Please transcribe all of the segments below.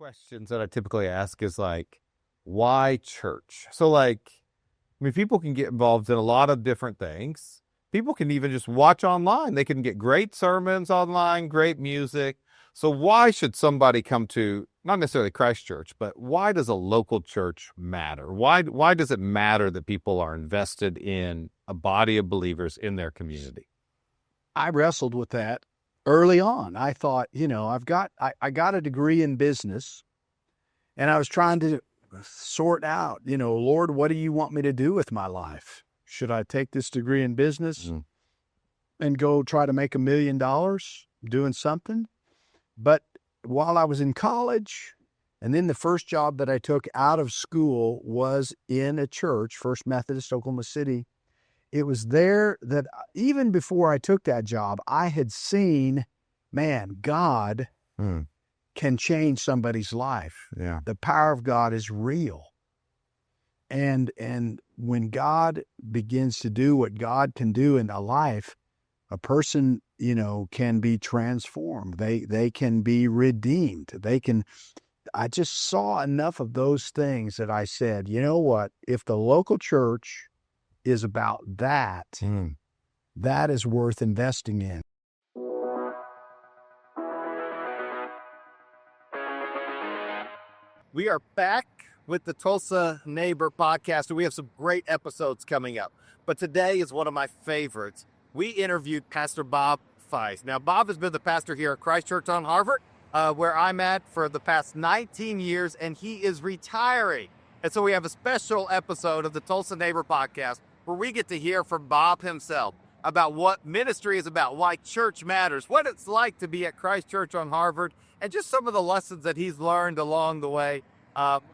questions that I typically ask is like, why church? So like, I mean, people can get involved in a lot of different things. People can even just watch online. They can get great sermons online, great music. So why should somebody come to, not necessarily Christ Church, but why does a local church matter? Why does it matter that people are invested in a body of believers in their community? I wrestled with that early on. I thought, I got a degree in business, and I was trying to sort out, Lord, what do you want me to do with my life? Should I take this degree in business and go try to make $1 million doing something? But while I was in college, and then the first job that I took out of school was in a church, First Methodist, Oklahoma City. It was there that even before I took that job, I had seen, man, God can change somebody's life. Yeah. The power of God is real. And when God begins to do what God can do in a life, a person, can be transformed. They can be redeemed. I just saw enough of those things that I said, you know what, if the local church is about that, that is worth investing in. We are back with the Tulsa Neighbor Podcast, and we have some great episodes coming up. But today is one of my favorites. We interviewed Pastor Bob Feist. Now, Bob has been the pastor here at Christ Church on Harvard, where I'm at for the past 19 years, and he is retiring. And so we have a special episode of the Tulsa Neighbor Podcast where we get to hear from Bob himself about what ministry is about, why church matters, what it's like to be at Christ Church on Harvard, and just some of the lessons that he's learned along the way.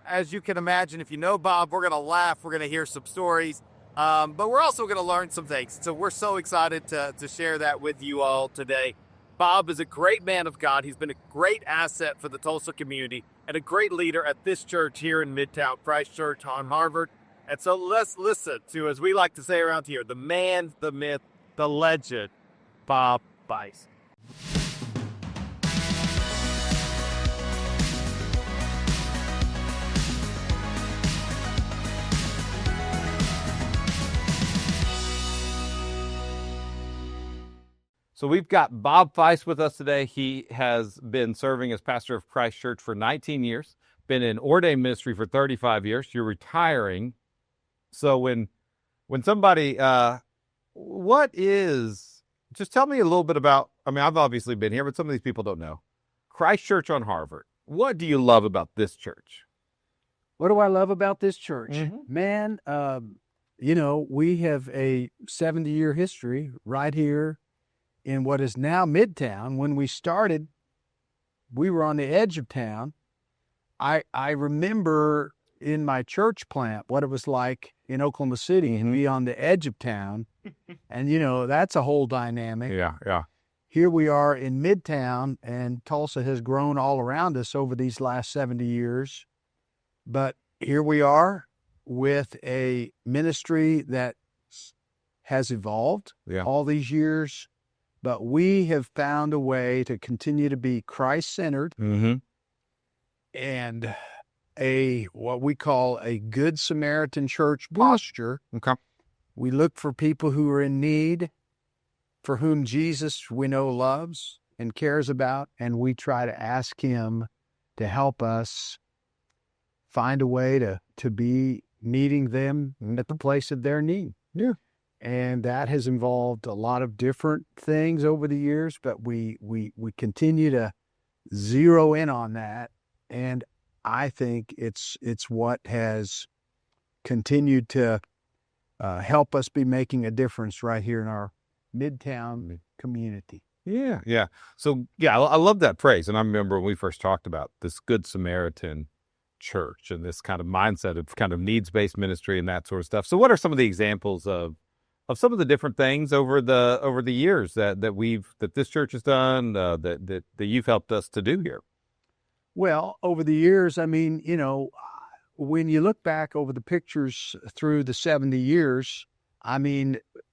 As you can imagine, if you know Bob, we're going to laugh, we're going to hear some stories, but we're also going to learn some things. So we're so excited to share that with you all today. Bob is a great man of God. He's been a great asset for the Tulsa community and a great leader at this church here in Midtown, Christ Church on Harvard. And so let's listen to, as we like to say around here, the man, the myth, the legend, Bob Feist. So we've got Bob Feist with us today. He has been serving as pastor of Christ Church for 19 years, been in ordained ministry for 35 years. You're retiring. So when somebody, just tell me a little bit about, I've obviously been here, but some of these people don't know. Christ Church on Harvard. What do you love about this church? What do I love about this church? Man, we have a 70-year history right here in what is now Midtown. When we started, we were on the edge of town. I remember in my church plant what it was like in Oklahoma City and be on the edge of town. And, that's a whole dynamic. Yeah. Here we are in Midtown, and Tulsa has grown all around us over these last 70 years. But here we are with a ministry that has evolved all these years. But we have found a way to continue to be Christ-centered and what we call a Good Samaritan church posture. Okay. We look for people who are in need, for whom Jesus we know loves and cares about, and we try to ask him to help us find a way to be meeting them at the place of their need. Yeah. And that has involved a lot of different things over the years, but we continue to zero in on that. And I think it's what has continued to help us be making a difference right here in our Midtown community. Yeah. So, I love that phrase. And I remember when we first talked about this Good Samaritan church and this kind of mindset of kind of needs-based ministry and that sort of stuff. So what are some of the examples of some of the different things over the years that this church has done, that you've helped us to do here? Well, over the years, when you look back over the pictures through the 70 years,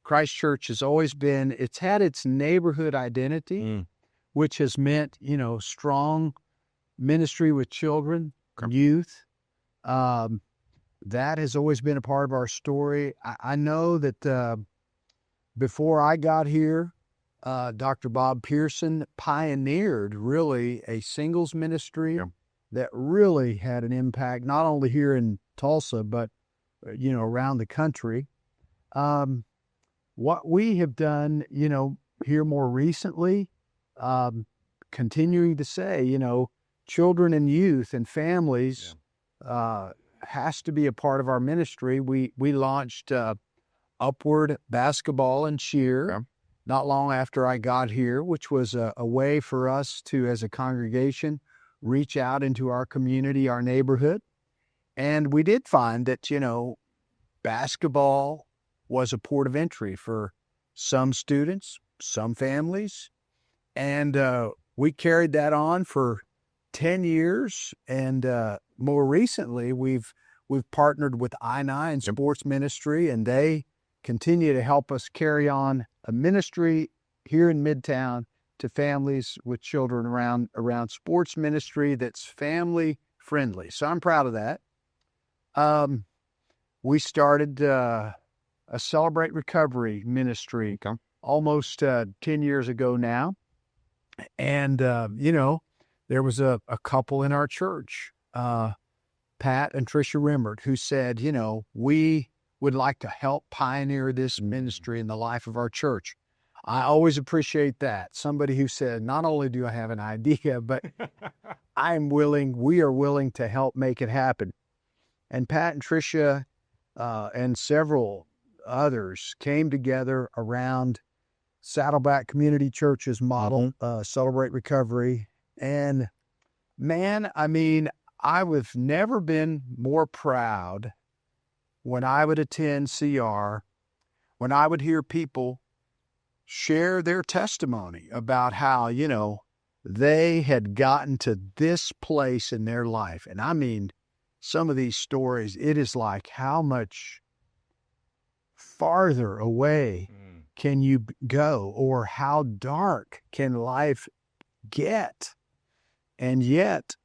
Christ Church has always it's had its neighborhood identity, which has meant, strong ministry with children, youth. That has always been a part of our story. I know that before I got here, Dr. Bob Pearson pioneered really a singles ministry that really had an impact, not only here in Tulsa, but, around the country. What we have done, here more recently, continuing to say, children and youth and families has to be a part of our ministry. We launched Upward Basketball and Cheer not long after I got here, which was a way for us to, as a congregation, reach out into our community, our neighborhood. And we did find that, basketball was a port of entry for some students, some families. And we carried that on for 10 years. And more recently, we've partnered with I-9 Sports Ministry, and they continue to help us carry on a ministry here in Midtown to families with children around sports ministry that's family friendly. So I'm proud of that. We started a Celebrate Recovery ministry almost 10 years ago now. And, there was a couple in our church, Pat and Tricia Remmert, who said, we would like to help pioneer this ministry in the life of our church. I always appreciate that. Somebody who said, not only do I have an idea, but we are willing to help make it happen. And Pat and Tricia and several others came together around Saddleback Community Church's model, Celebrate Recovery. And man, I've never been more proud when I would attend CR, when I would hear people share their testimony about how, they had gotten to this place in their life. And some of these stories, it is like, how much farther away can you go, or how dark can life get? And yet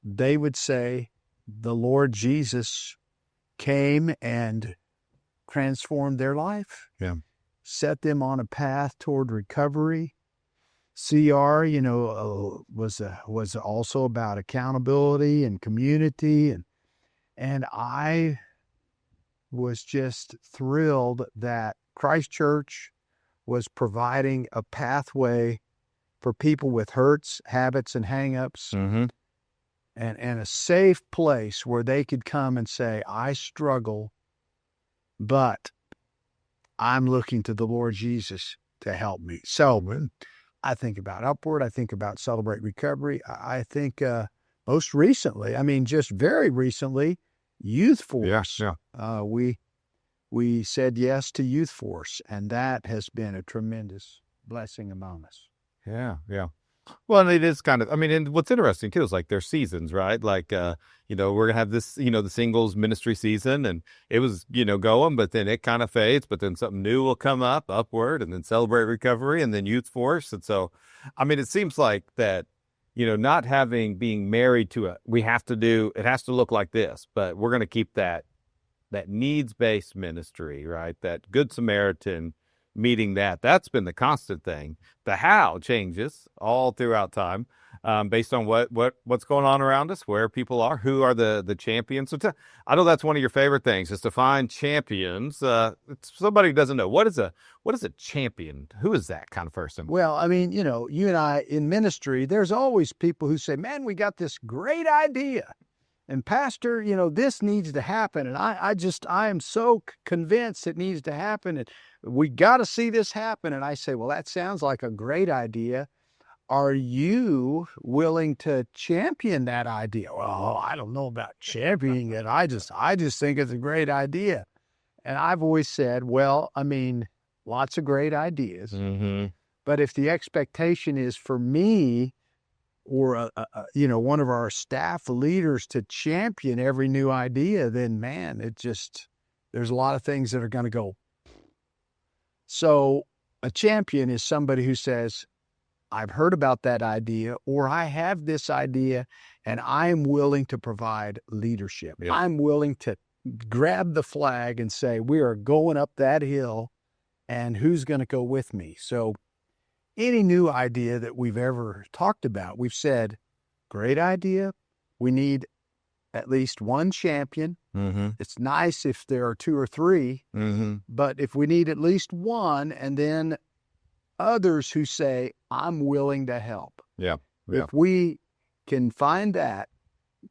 they would say the Lord Jesus came and transformed their life, set them on a path toward recovery. CR, was also about accountability and community. And I was just thrilled that Christ Church was providing a pathway for people with hurts, habits, and hang-ups, and a safe place where they could come and say, I struggle, but I'm looking to the Lord Jesus to help me. So I think about Upward. I think about Celebrate Recovery. I think most recently, just very recently, Youth Force. We said yes to Youth Force, and that has been a tremendous blessing among us. Yeah. Well, and it is kind of, and what's interesting too is like there's seasons, right? Like, we're going to have this, the singles ministry season, and it was, going, but then it kind of fades, but then something new will come up, Upward, and then Celebrate Recovery, and then Youth Force. And so, it seems like that, not being married to it has to look like this, but we're going to keep that needs-based ministry, right? That Good Samaritan meeting that's been the constant thing. The how changes all throughout time, based on what's going on around us, where people are, who are the champions. So I know that's one of your favorite things, is to find champions. It's somebody who doesn't know what is a champion. Who is that kind of person? Well, you and I in ministry, there's always people who say, man, we got this great idea. And Pastor, this needs to happen. And I am so convinced it needs to happen. And we got to see this happen. And I say, well, that sounds like a great idea. Are you willing to champion that idea? Well, I don't know about championing it. I just think it's a great idea. And I've always said, well, lots of great ideas. But if the expectation is for me or one of our staff leaders to champion every new idea, then man, there's a lot of things that are going to go. So a champion is somebody who says, I've heard about that idea, or I have this idea and I'm willing to provide leadership. Yeah. I'm willing to grab the flag and say, we are going up that hill, and who's going to go with me? So any new idea that we've ever talked about, we've said, great idea. We need at least one champion. Mm-hmm. It's nice if there are two or three, Mm-hmm. but if we need at least one, and then others who say, I'm willing to help. Yeah. Yeah. If we can find that,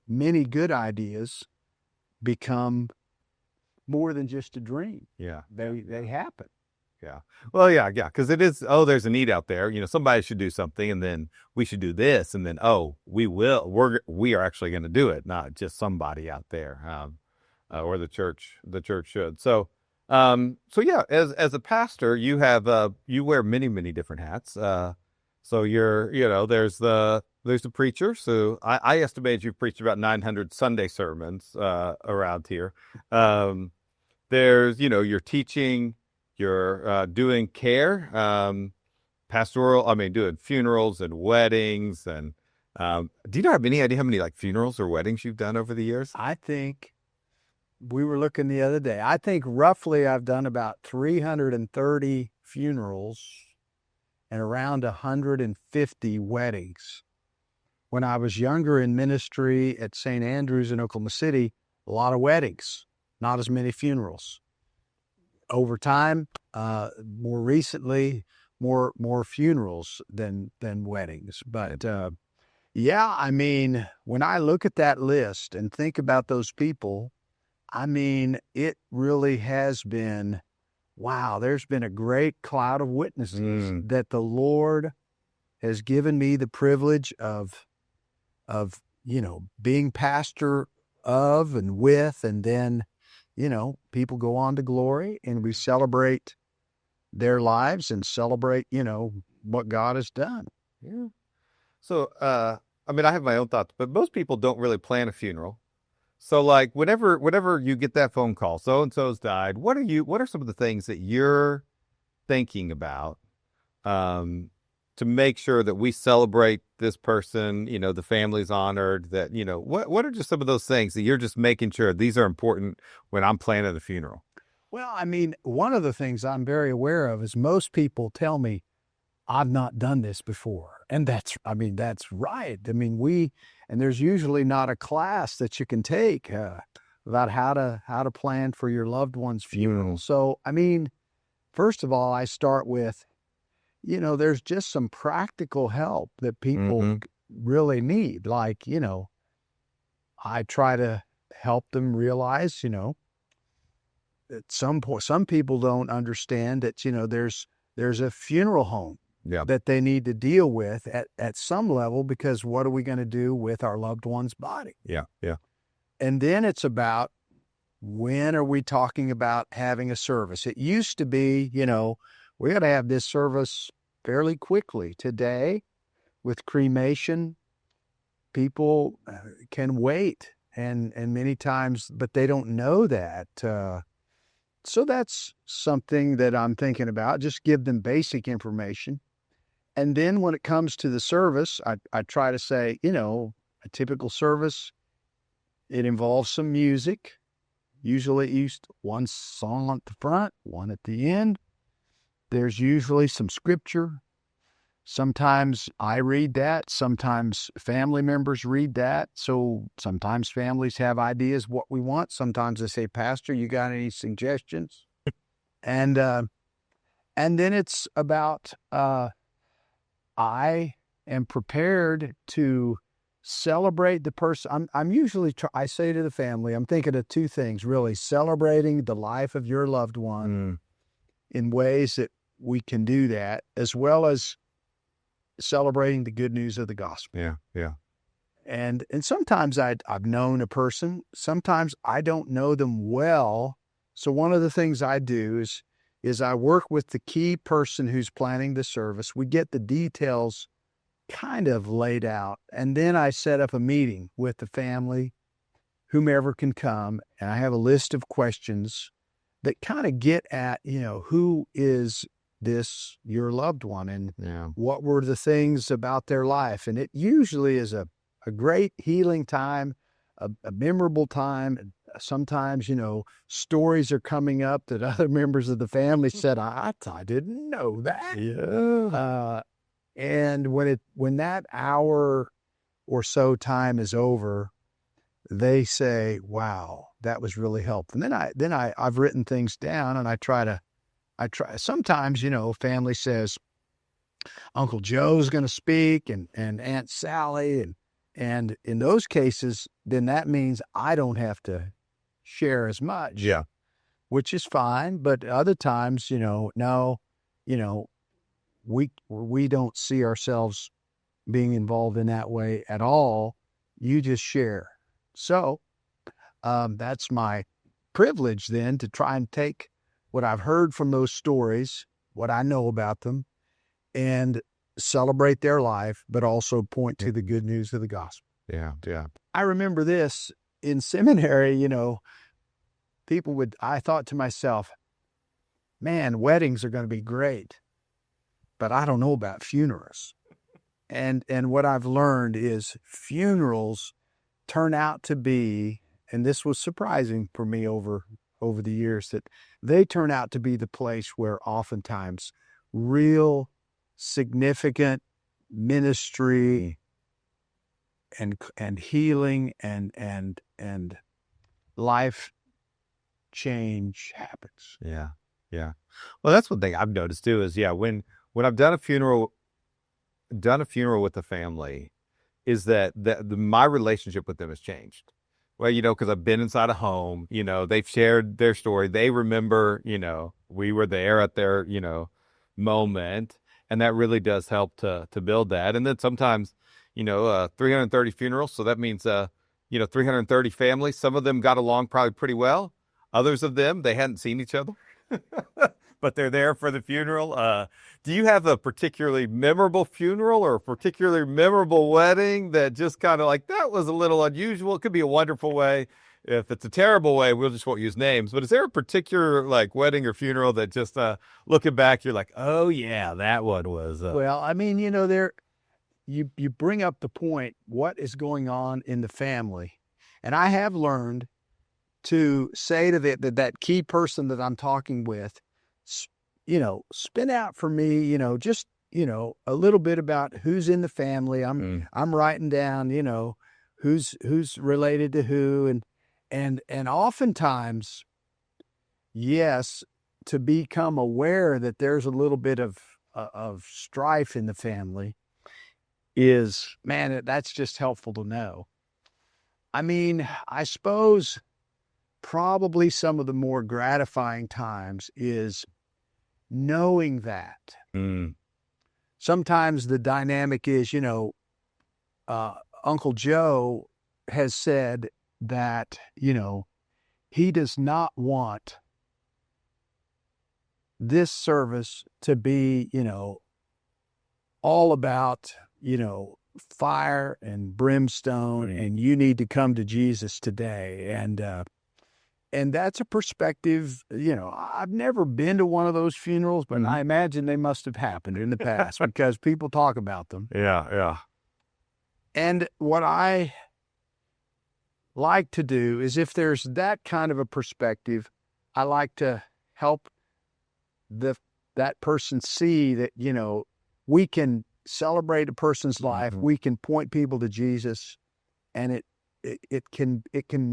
many good ideas become more than just a dream. Yeah. They happen. Yeah. Well, yeah. Because it is, oh, there's a need out there. Somebody should do something, and then we should do this. And then, oh, we are actually going to do it, not just somebody out there, or the church should. So yeah, as a pastor, you have, you wear many, many different hats. So there's the preacher. So I estimate you've preached about 900 Sunday sermons, around here. There's, you're teaching, you're, doing care, pastoral, doing funerals and weddings. And, do you have any idea how many like funerals or weddings you've done over the years? I think we were looking the other day. I think roughly I've done about 330 funerals and around 150 weddings. When I was younger in ministry at St. Andrews in Oklahoma City, a lot of weddings, not as many funerals. Over time, more recently, more funerals than weddings. But yeah, when I look at that list and think about those people, it really has been, wow, there's been a great cloud of witnesses that the Lord has given me the privilege of being pastor of and with, and then, people go on to glory, and we celebrate their lives and celebrate, what God has done. Yeah. So, I have my own thoughts, but most people don't really plan a funeral. So like whenever you get that phone call, so-and-so's died, what are some of the things that you're thinking about, to make sure that we celebrate this person, the family's honored, that, what are just some of those things that you're just making sure these are important when I'm planning the funeral? Well, one of the things I'm very aware of is most people tell me, I've not done this before. And that's right. And there's usually not a class that you can take about how to plan for your loved one's funeral. So, first of all, I start with, there's just some practical help that people really need. Like, I try to help them realize, at some point, some people don't understand that, there's a funeral home that they need to deal with at some level, because what are we going to do with our loved one's body? Yeah. Yeah. And then it's about, when are we talking about having a service? It used to be, we got to have this service fairly quickly. Today, with cremation, people can wait, and many times, but they don't know that. So that's something that I'm thinking about. Just give them basic information. And then when it comes to the service, I try to say, a typical service, it involves some music, usually at least one song at the front, one at the end. There's usually some scripture. Sometimes I read that. Sometimes family members read that. So sometimes families have ideas what we want. Sometimes they say, Pastor, you got any suggestions? And then it's about, I am prepared to celebrate the person. I'm usually, I say to the family, I'm thinking of two things, really: celebrating the life of your loved one in ways that we can do that, as well as celebrating the good news of the gospel. Yeah. Yeah. And sometimes I've known a person, sometimes I don't know them well. So one of the things I do is I work with the key person who's planning the service. We get the details kind of laid out, and then I set up a meeting with the family, whomever can come, and I have a list of questions that kind of get at, who is your loved one, and Yeah. what were the things about their life. And it usually is a great healing time, a memorable time. And sometimes, stories are coming up that other members of the family said, I didn't know that. Yeah. And when that hour or so time is over, they say, wow, that was really helpful. And I've written things down, and I try, sometimes, family says, Uncle Joe's going to speak, and Aunt Sally. And in those cases, then that means I don't have to share as much. Yeah. Which is fine. But other times, no, we don't see ourselves being involved in that way at all. You just share. So that's my privilege then, to try and take what I've heard from those stories, what I know about them, and celebrate their life, but also point to the good news of the gospel. Yeah. Yeah. I remember this in seminary, I thought to myself, man, weddings are going to be great, but I don't know about funerals. And what I've learned is funerals turn out to be, and this was surprising for me over the years, that they turn out to be the place where oftentimes real significant ministry and healing and life change happens. Yeah. Yeah. Well, that's one thing I've noticed too is, when I've done a funeral with the family, is that my relationship with them has changed. Well, because I've been inside a home, they've shared their story. They remember, we were there at their, moment. And that really does help to build that. And then sometimes, 330 funerals. So that means, 330 families. Some of them got along probably pretty well. Others of them, they hadn't seen each other, but they're there for the funeral. Do you have a particularly memorable funeral or a particularly memorable wedding that just kind of like, that was a little unusual? It could be a wonderful way. If it's a terrible way, we'll just won't use names. But is there a particular like wedding or funeral that just looking back, you're like, oh yeah, that one was. Well, I mean, you bring up the point, what is going on in the family, and I have learned to say to that key person that I'm talking with, spin out for me, just, a little bit about who's in the family. I'm writing down, who's related to who, and oftentimes, yes, to become aware that there's a little bit of strife in the family is, man, that's just helpful to know. I mean, I suppose probably some of the more gratifying times is knowing that. Sometimes the dynamic is, Uncle Joe has said that, he does not want this service to be, all about, fire and brimstone, and you need to come to Jesus today. And that's a perspective, I've never been to one of those funerals, but I imagine they must have happened in the past because people talk about them. Yeah. Yeah. And what I like to do is, if there's that kind of a perspective, I like to help that person see that, we can celebrate a person's life. We can point people to Jesus, and it can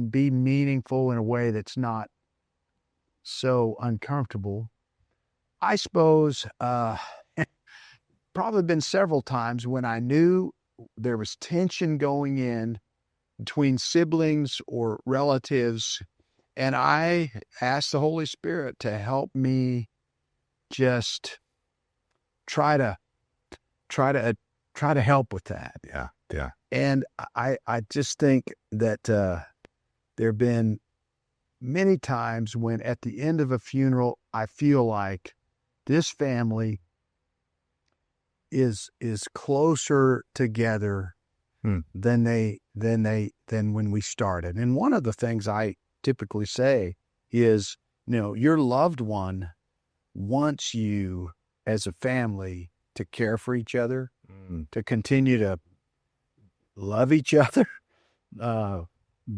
be meaningful in a way that's not so uncomfortable. I suppose probably been several times when I knew there was tension going in between siblings or relatives, and I asked the Holy Spirit to help me just try to help with that. Yeah. Yeah. And I just think that there have been many times when at the end of a funeral, I feel like this family is closer together than when we started. And one of the things I typically say is, your loved one wants you as a family to care for each other, Mm. to continue to love each other,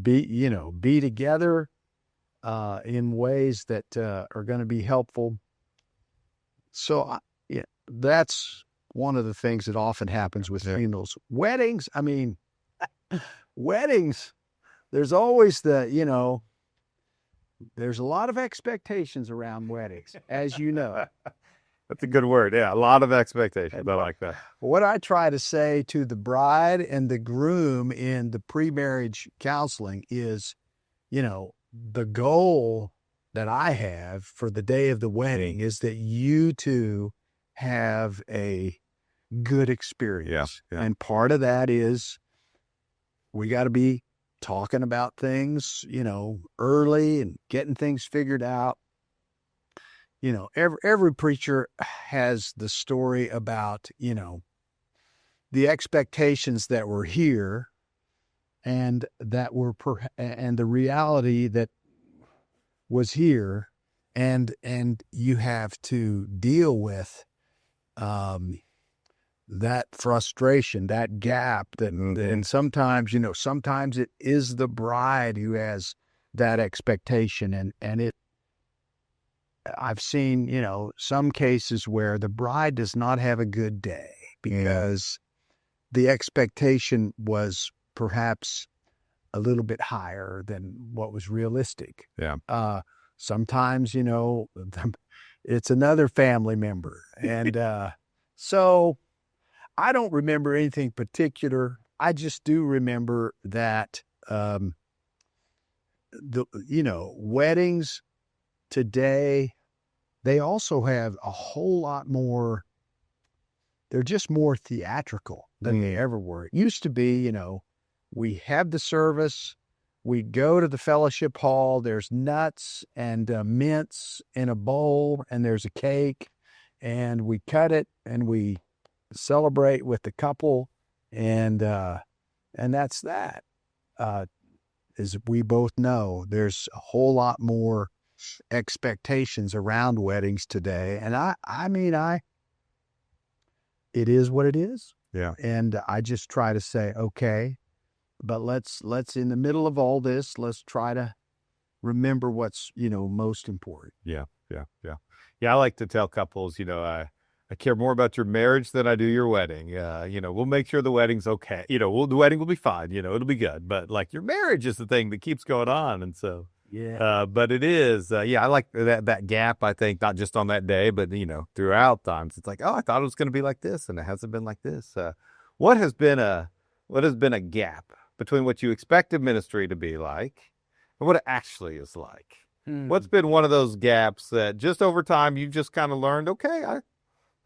be together in ways that are going to be helpful. So yeah, that's one of the things that often happens with funerals. Weddings, I mean, weddings, there's always there's a lot of expectations around weddings, as you know. That's a good word. Yeah, a lot of expectations. I like that. What I try to say to the bride and the groom in the pre-marriage counseling is, the goal that I have for the day of the wedding is that you two have a good experience. Yeah. And part of that is we got to be talking about things, early and getting things figured out. Every preacher has the story about, the expectations that were here and that were and the reality that was here, and you have to deal with that frustration, that gap that and sometimes it is the bride who has that expectation, and I've seen, some cases where the bride does not have a good day because the expectation was perhaps a little bit higher than what was realistic. Yeah. Sometimes, it's another family member. And so I don't remember anything particular. I just do remember that, weddings today, they also have a whole lot more, they're just more theatrical than they ever were. It used to be, we have the service, we go to the fellowship hall, there's nuts and mints in a bowl, and there's a cake, and we cut it, and we celebrate with the couple, and that's that. As we both know, there's a whole lot more expectations around weddings today, and it is what it is. Yeah. And I just try to say, okay, but let's in the middle of all this, let's try to remember what's, most important. Yeah. I like to tell couples, I care more about your marriage than I do your wedding. We'll make sure the wedding's okay. The wedding will be fine. It'll be good. But like your marriage is the thing that keeps going on. And so, but it is, I like that gap, I think, not just on that day, but, throughout times. It's like, oh, I thought it was going to be like this, and it hasn't been like this. What has been a gap between what you expected ministry to be like and what it actually is like? What's been one of those gaps that just over time you've just kind of learned, okay,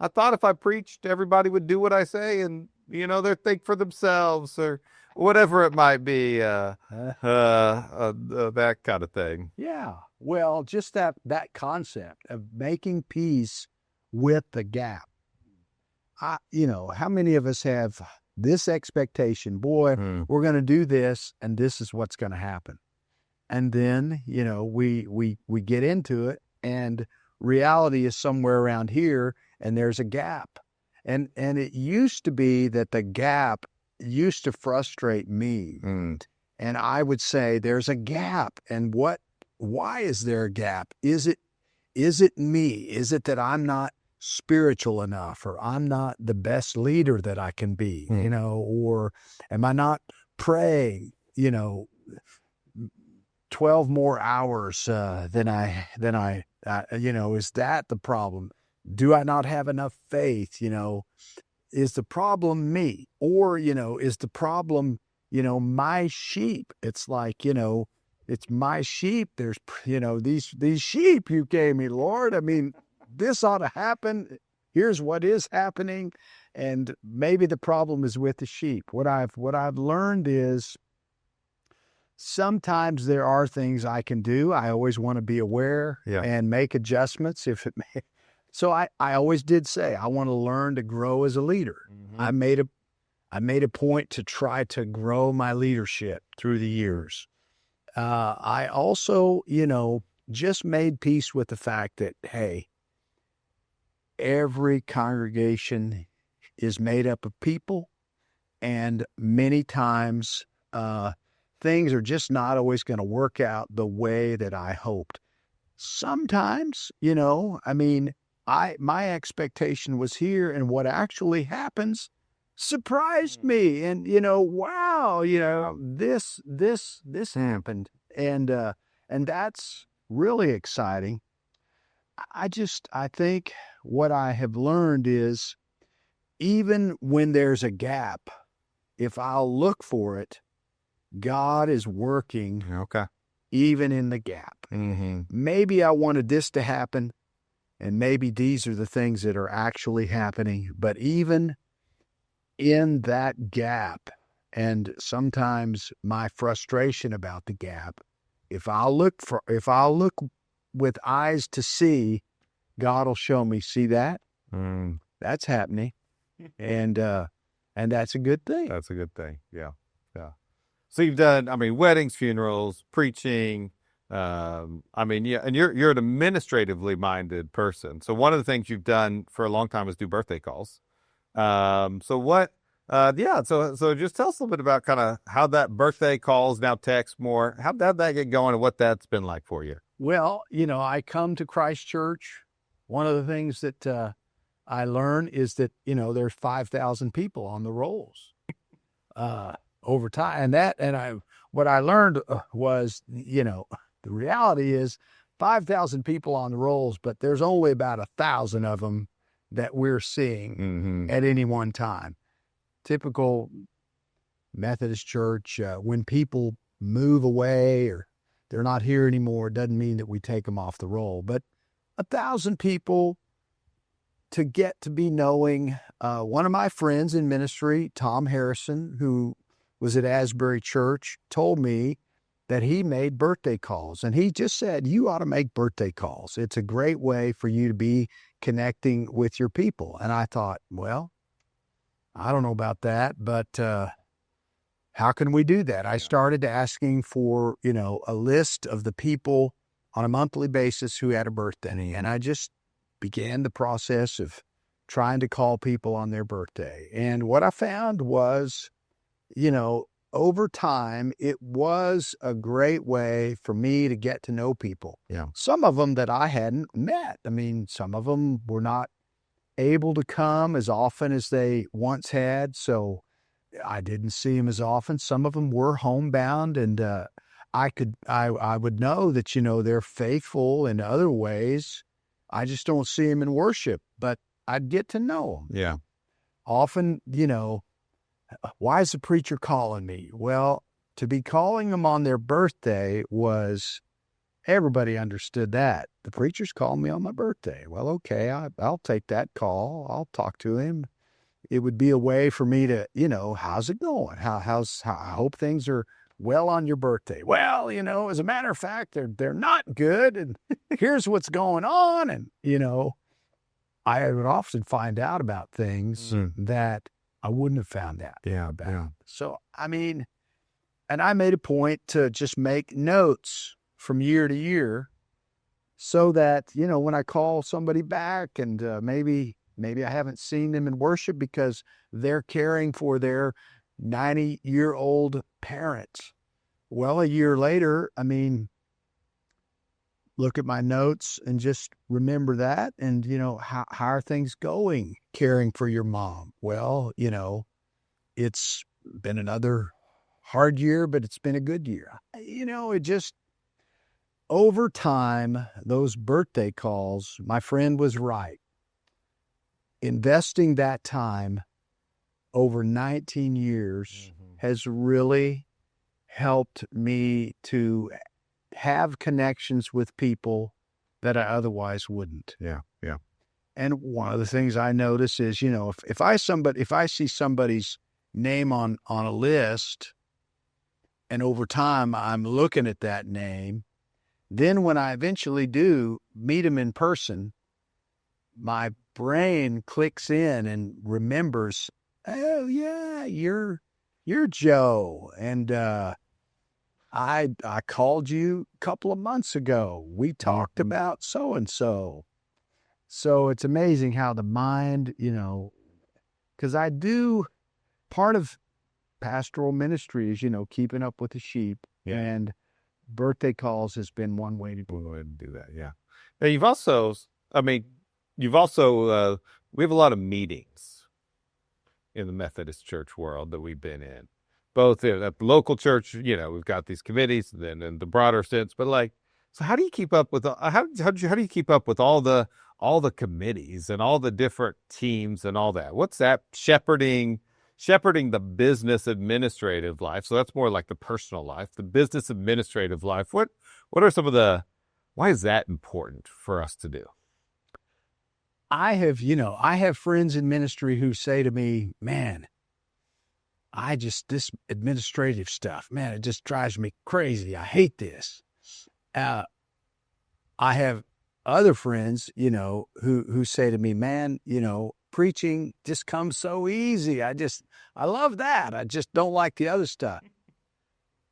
I thought if I preached, everybody would do what I say and, they'd think for themselves or whatever it might be, that kind of thing. Yeah. Well, just that concept of making peace with the gap. How many of us have this expectation, boy, we're going to do this, and this is what's going to happen. And then, we get into it, and reality is somewhere around here, and there's a gap. And it used to be that the gap used to frustrate me. And I would say there's a gap. And why is there a gap? Is it me? Is it that I'm not spiritual enough, or I'm not the best leader that I can be, or am I not praying, 12 more hours than I is that the problem? Do I not have enough faith? Is the problem me? Or, is the problem, my sheep? It's like, it's my sheep. There's, these sheep you gave me, Lord. I mean, this ought to happen. Here's what is happening. And maybe the problem is with the sheep. What I've learned is sometimes there are things I can do. I always want to be aware and make adjustments if it may. So I always did say, I want to learn to grow as a leader. I made a point to try to grow my leadership through the years. I also, just made peace with the fact that, hey, every congregation is made up of people, and many times things are just not always going to work out the way that I hoped. Sometimes, I mean, my expectation was here, and what actually happens surprised me. And wow, this happened, and that's really exciting. I think what I have learned is even when there's a gap, if I'll look for it, God is working Okay. even in the gap. Mm-hmm. Maybe I wanted this to happen, and maybe these are the things that are actually happening. But even in that gap, and sometimes my frustration about the gap, if I'll look with eyes to see, God will show me, see that? That's happening. And that's a good thing. That's a good thing. Yeah. Yeah. So you've done, weddings, funerals, preaching. Yeah, and you're an administratively minded person. So one of the things you've done for a long time is do birthday calls. So what? Yeah. So just tell us a little bit about kind of how that birthday calls, now text more. How did that get going, and what that's been like for you? Well, I come to Christ Church. One of the things that I learn is that there's 5,000 people on the rolls over time, what I learned was the reality is 5,000 people on the rolls, but there's only about 1,000 of them that we're seeing at any one time. Typical Methodist church, when people move away or they're not here anymore, it doesn't mean that we take them off the roll. But 1,000 people to get to be knowing one of my friends in ministry, Tom Harrison, who was at Asbury Church, told me that he made birthday calls. And he just said, you ought to make birthday calls. It's a great way for you to be connecting with your people. And I thought, well, I don't know about that, but how can we do that? I started asking for, a list of the people on a monthly basis who had a birthday. And I just began the process of trying to call people on their birthday. And what I found was, over time, it was a great way for me to get to know people. Yeah. Some of them that I hadn't met. Some of them were not able to come as often as they once had, so I didn't see them as often. Some of them were homebound, and I would know that, they're faithful in other ways. I just don't see them in worship, but I'd get to know them. Yeah. Often, why is the preacher calling me? Well, to be calling them on their birthday was, everybody understood that. The preacher's calling me on my birthday. Well, okay, I'll take that call. I'll talk to him. It would be a way for me to, how's it going? I hope things are well on your birthday. Well, as a matter of fact, they're not good. And here's what's going on. And, I would often find out about things that I wouldn't have found out about. Yeah. So, and I made a point to just make notes from year to year so that, when I call somebody back and maybe I haven't seen them in worship because they're caring for their 90-year-old parents. Well, a year later, look at my notes and just remember that. And, how are things going caring for your mom? Well, it's been another hard year, but it's been a good year. It just, over time, those birthday calls, my friend was right. Investing that time over 19 years has really helped me to have connections with people that I otherwise wouldn't. Yeah. Yeah. And one of the things I notice is, if I see somebody's name on a list, and over time I'm looking at that name, then when I eventually do meet them in person, my brain clicks in and remembers, oh yeah, you're Joe, and I called you a couple of months ago. We talked about so and so. So it's amazing how the mind, because I do part of pastoral ministry is, keeping up with the sheep, Yeah. and birthday calls has been one way to We'll go ahead and do that. Yeah. Now you've also, I mean, we have a lot of meetings in the Methodist church world that we've been in, both at the local church. We've got these committees, and then in the broader sense. But like, so how do you keep up with how do you keep up with all the committees and all the different teams and all that? What's that shepherding the business administrative life? So that's more like the personal life, the business administrative life. What are some of the why is that important for us to do? I have friends in ministry who say to me, man, this administrative stuff, man, it just drives me crazy. I hate this. I have other friends, who say to me, man, preaching just comes so easy. I love that. I just don't like the other stuff.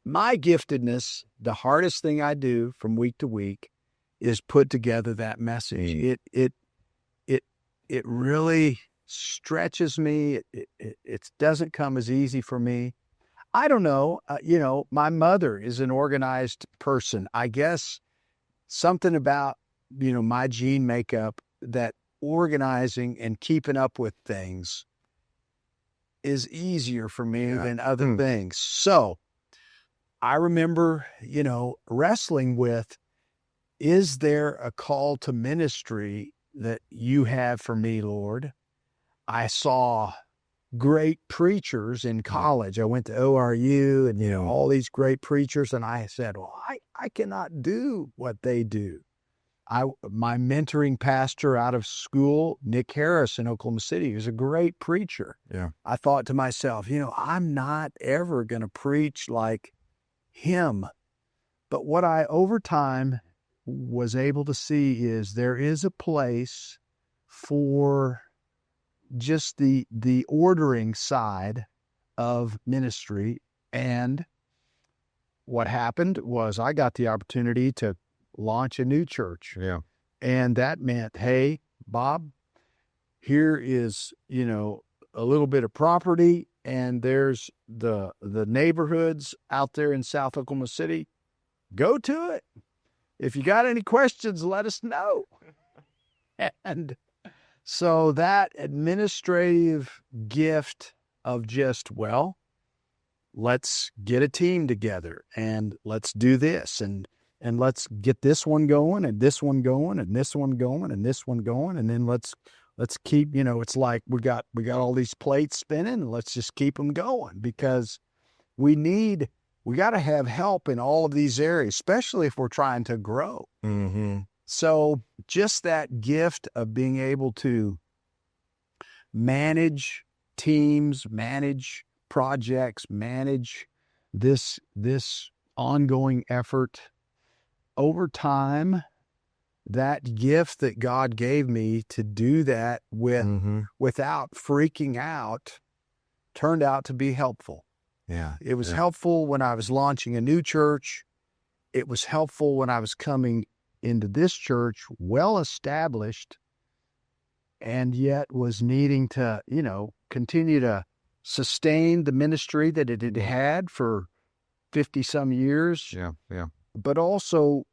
My giftedness, the hardest thing I do from week to week is put together that message. It really stretches me. It doesn't come as easy for me. I don't know. My mother is an organized person. I guess something about, my gene makeup, that organizing and keeping up with things is easier for me than other things. So I remember, wrestling with, is there a call to ministry that you have for me, Lord? I saw great preachers in college. I went to ORU and, all these great preachers. And I said, well, I cannot do what they do. My mentoring pastor out of school, Nick Harris in Oklahoma City, was a great preacher. Yeah. I thought to myself, I'm not ever going to preach like him. But what I, over time, was able to see is there is a place for just the ordering side of ministry. And what happened was I got the opportunity to launch a new church. Yeah. And that meant, hey, Bob, here is, a little bit of property, and there's the neighborhoods out there in South Oklahoma City. Go to it. If you got any questions, let us know. And so that administrative gift of just, let's get a team together and let's do this and let's get this one going and this one going and this one going and this one going. And then let's keep, it's like we got all these plates spinning, and let's just keep them going, because we got to have help in all of these areas, especially if we're trying to grow. Mm-hmm. So just that gift of being able to manage teams, manage projects, manage this ongoing effort over time, that gift that God gave me to do that without freaking out turned out to be helpful. Yeah. It was helpful when I was launching a new church. It was helpful when I was coming into this church, well established, and yet was needing to, continue to sustain the ministry that it had had for 50 some years. Yeah. Yeah. But also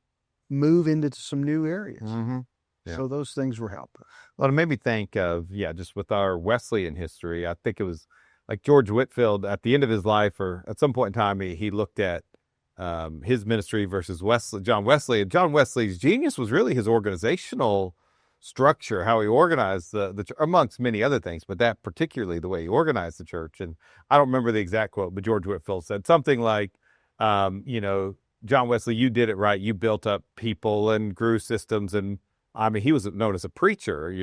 move into some new areas. Mm-hmm. Yeah. So those things were helping. Well, it made me think of, just with our Wesleyan history, I think it was like George Whitefield at the end of his life, or at some point in time, he looked at his ministry versus John Wesley. And John Wesley's genius was really his organizational structure, how he organized the amongst many other things, but that particularly the way he organized the church. And I don't remember the exact quote, but George Whitefield said something like, John Wesley, you did it right. You built up people and grew systems. And I mean, he was known as a preacher,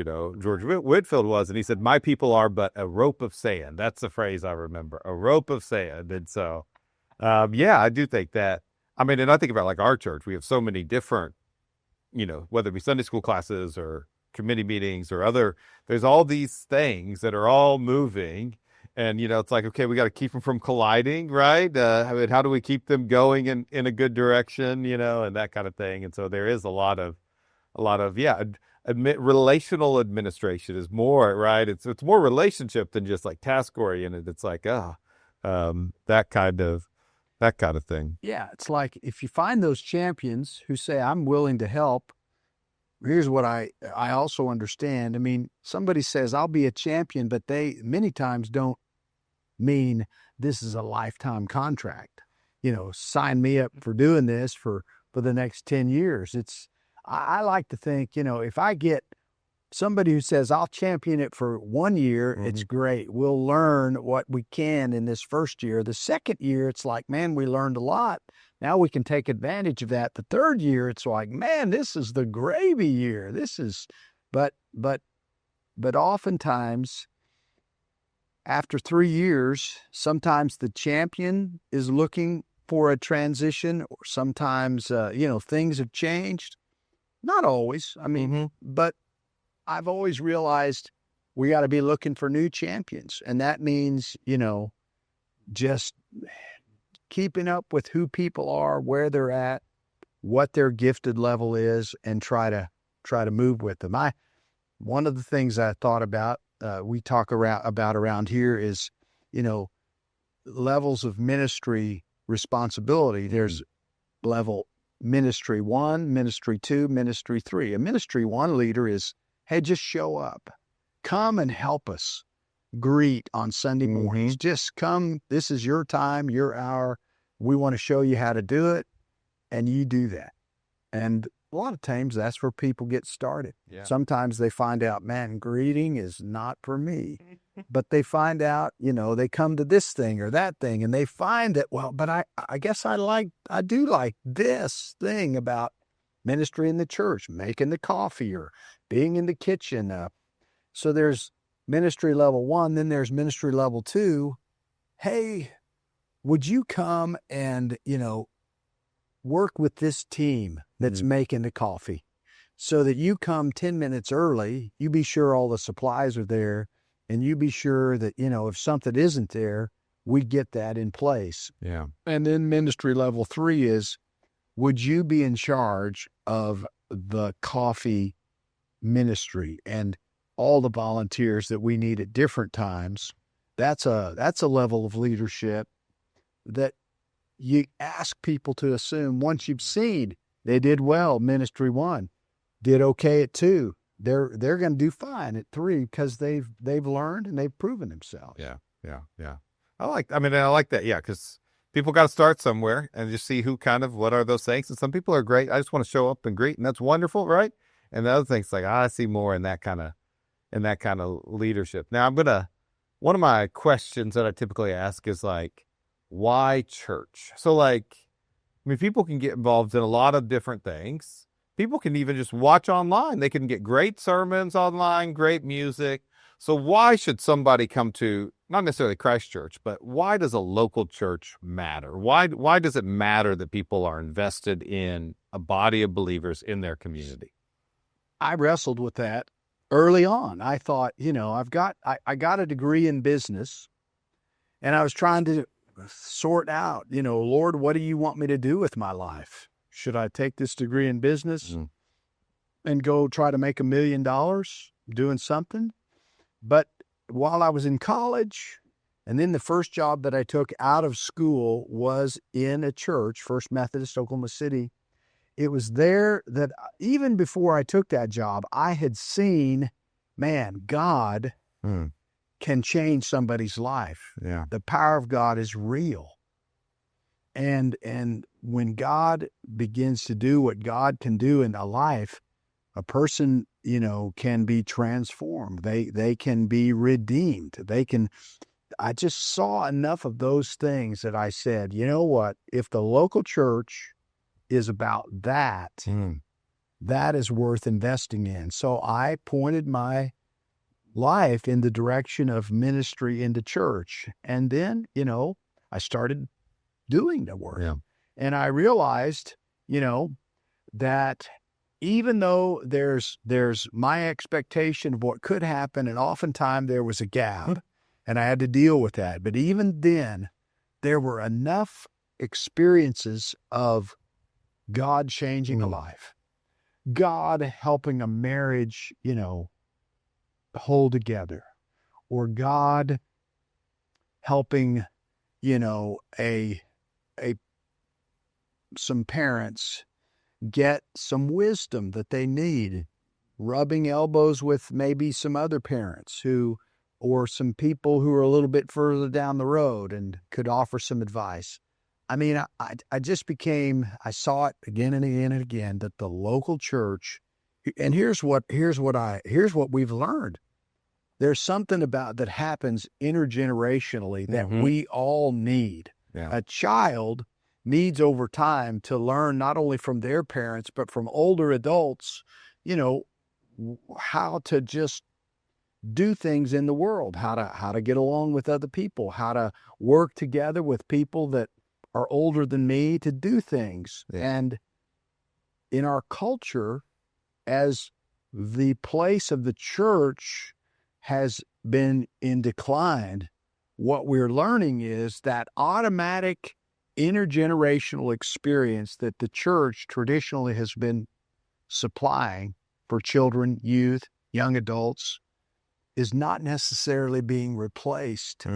George Whitefield was. And he said, my people are but a rope of sand. That's the phrase I remember, a rope of sand. And so, I do think that. I mean, and I think about like our church, we have so many different, whether it be Sunday school classes or committee meetings or there's all these things that are all moving. And, it's like, okay, we got to keep them from colliding, right? I mean, how do we keep them going in a good direction, and that kind of thing. And so there is a lot of, relational administration is more, right? It's more relationship than just like task oriented. It's like, that kind of thing. Yeah, it's like if you find those champions who say, I'm willing to help, here's what I also understand. I mean, somebody says, I'll be a champion, but they many times don't mean this is a lifetime contract. Sign me up for doing this for the next 10 years. I like to think, if I get somebody who says, I'll champion it for 1 year, it's great. We'll learn what we can in this first year. The second year, it's like, man, we learned a lot. Now we can take advantage of that. The third year, it's like, man, this is the gravy year. But oftentimes, after 3 years, sometimes the champion is looking for a transition, or sometimes, things have changed. Not always. I mean, but I've always realized we got to be looking for new champions. And that means, just keeping up with who people are, where they're at, what their gifted level is, and try to move with them. One of the things I thought about, we talk around here is, levels of ministry responsibility. There's level ministry 1, ministry 2, ministry 3. A ministry 1 leader is, hey, just show up. Come and help us greet on Sunday mornings. Just come. This is your time, your hour. We want to show you how to do it, and you do that. And a lot of times that's where people get started. Yeah. Sometimes they find out, man, greeting is not for me. But they find out, they come to this thing or that thing, and they find that, well, but I guess I do like this thing about ministry in the church, making the coffee or being in the kitchen. So there's ministry level 1, then there's ministry level 2. Hey, would you come and, work with this team that's making the coffee, so that you come 10 minutes early, you be sure all the supplies are there, and you be sure that, if something isn't there, we get that in place. Yeah. And then ministry level 3 is, would you be in charge of the coffee ministry and all the volunteers that we need at different times? That's a level of leadership that you ask people to assume once you've seen they did well, ministry 1, did okay at 2. They're going to do fine at 3 because they've learned and they've proven themselves. Yeah. I like that. Yeah. Because people got to start somewhere and just see what are those things. And some people are great. I just want to show up and greet, and that's wonderful. Right. And the other things, like, I see more in that kind of leadership. Now one of my questions that I typically ask is like, why church? So people can get involved in a lot of different things. People can even just watch online. They can get great sermons online, great music. So why should somebody come to, not necessarily Christ Church, but why does a local church matter? Why does it matter that people are invested in a body of believers in their community? I wrestled with that early on. I thought, I got a degree in business, and I was trying to sort out, Lord, what do you want me to do with my life? Should I take this degree in business and go try to make $1 million doing something? But while I was in college, and then the first job that I took out of school was in a church, First Methodist, Oklahoma City. It was there that even before I took that job, I had seen, man, God can change somebody's life. Yeah. The power of God is real. And when God begins to do what God can do in a life, a person, can be transformed. They can be redeemed. I just saw enough of those things that I said, you know what? If the local church is about that, that is worth investing in. So I pointed my life in the direction of ministry into church. And then, I started doing the work. Yeah. And I realized, that even though there's my expectation of what could happen, and oftentimes there was a gap, and I had to deal with that. But even then, there were enough experiences of God changing a life God helping a marriage, hold together, or God helping, a some parents get some wisdom that they need, rubbing elbows with maybe some other parents or some people who are a little bit further down the road and could offer some advice. I mean, I saw it again and again and again that the local church, and here's what we've learned. There's something about that happens intergenerationally that we all need. Yeah. A child needs over time to learn not only from their parents, but from older adults, how to just do things in the world, how to get along with other people, how to work together with people that are older than me to do things. Yeah. And in our culture, as the place of the church has been in decline, what we're learning is that automatic intergenerational experience that the church traditionally has been supplying for children, youth, young adults is not necessarily being replaced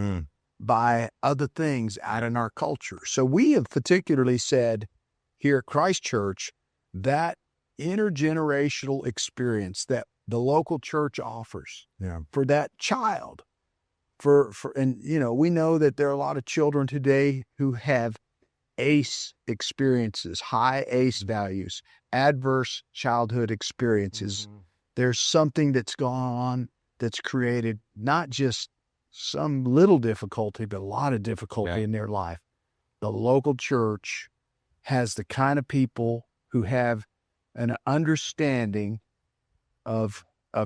by other things out in our culture. So we have particularly said here at Christ Church that intergenerational experience that the local church offers for that child, and we know that there are a lot of children today who have ACE experiences, high ACE values, adverse childhood experiences. There's something that's gone on that's created not just some little difficulty, but a lot of difficulty in their life. The local church has the kind of people who have an understanding of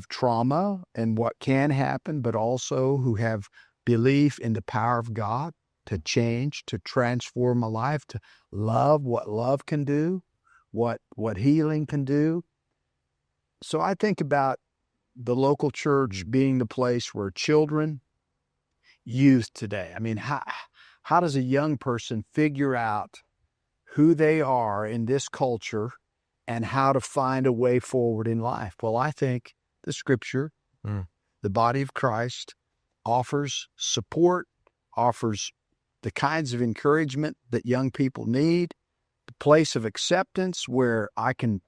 trauma and what can happen, but also who have belief in the power of God to change, to transform a life, to love what love can do, what healing can do. So I think about the local church being the place where children, youth today. I mean, how does a young person figure out who they are in this culture and how to find a way forward in life? Well, I think the scripture, the body of Christ, offers support, offers the kinds of encouragement that young people need, the place of acceptance where I can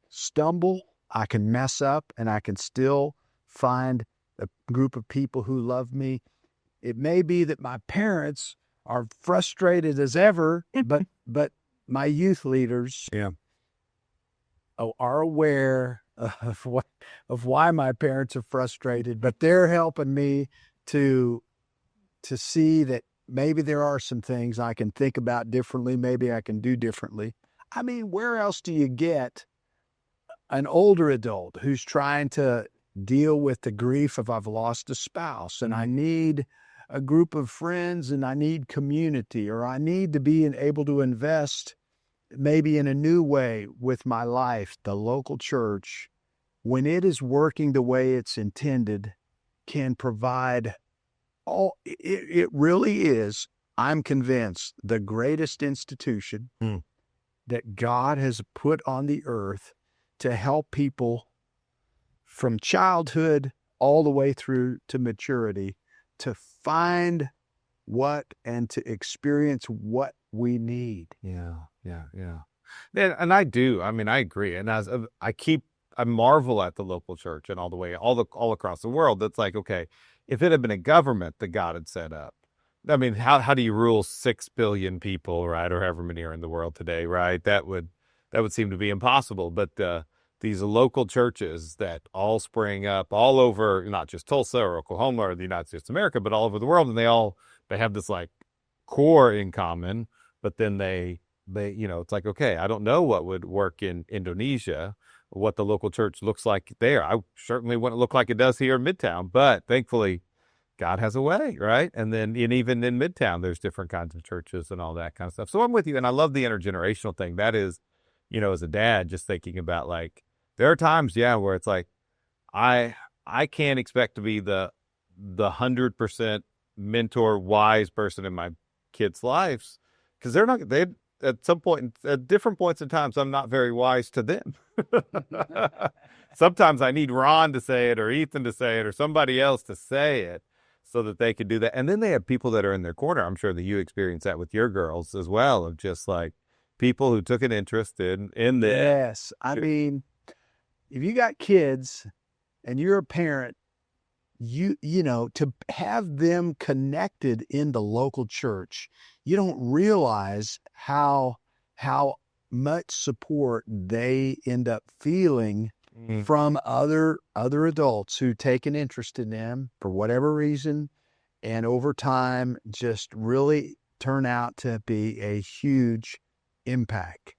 stumble, I can mess up, and I can still find a group of people who love me. It may be that my parents are frustrated as ever, but my youth leaders are aware of why my parents are frustrated, but they're helping me to see that maybe there are some things I can think about differently, maybe I can do differently. I mean, where else do you get an older adult who's trying to deal with the grief of I've lost a spouse and I need a group of friends and I need community, or I need to be able to invest maybe in a new way with my life? The local church, when it is working the way it's intended, can provide it really is, I'm convinced, the greatest institution that God has put on the earth to help people from childhood all the way through to maturity to find and to experience what we need. Yeah. And I do. I mean, I agree. And I marvel at the local church and all across the world. That's like, okay, if it had been a government that God had set up, I mean, how do you rule 6 billion people, right, or however many are in the world today, right? That would seem to be impossible. But these local churches that all spring up all over, not just Tulsa or Oklahoma or the United States of America, but all over the world, and they have this like core in common. But then they it's like, okay, I don't know what would work in Indonesia, what the local church looks like there. I certainly wouldn't look like it does here in Midtown, but thankfully God has a way, right? And even in Midtown, there's different kinds of churches and all that kind of stuff. So I'm with you. And I love the intergenerational thing. That is, as a dad, just thinking about like, there are times, where it's like, I can't expect to be the 100% mentor, wise person in my kids' lives, because at some point, at different points in times, I'm not very wise to them. Sometimes I need Ron to say it or Ethan to say it or somebody else to say it so that they could do that. And then they have people that are in their corner. I'm sure that you experience that with your girls as well, of just like people who took an interest in this. Yes. I mean, if you got kids and you're a parent, you know, to have them connected in the local church, you don't realize how much support they end up feeling from other adults who take an interest in them for whatever reason, and over time just really turn out to be a huge impact.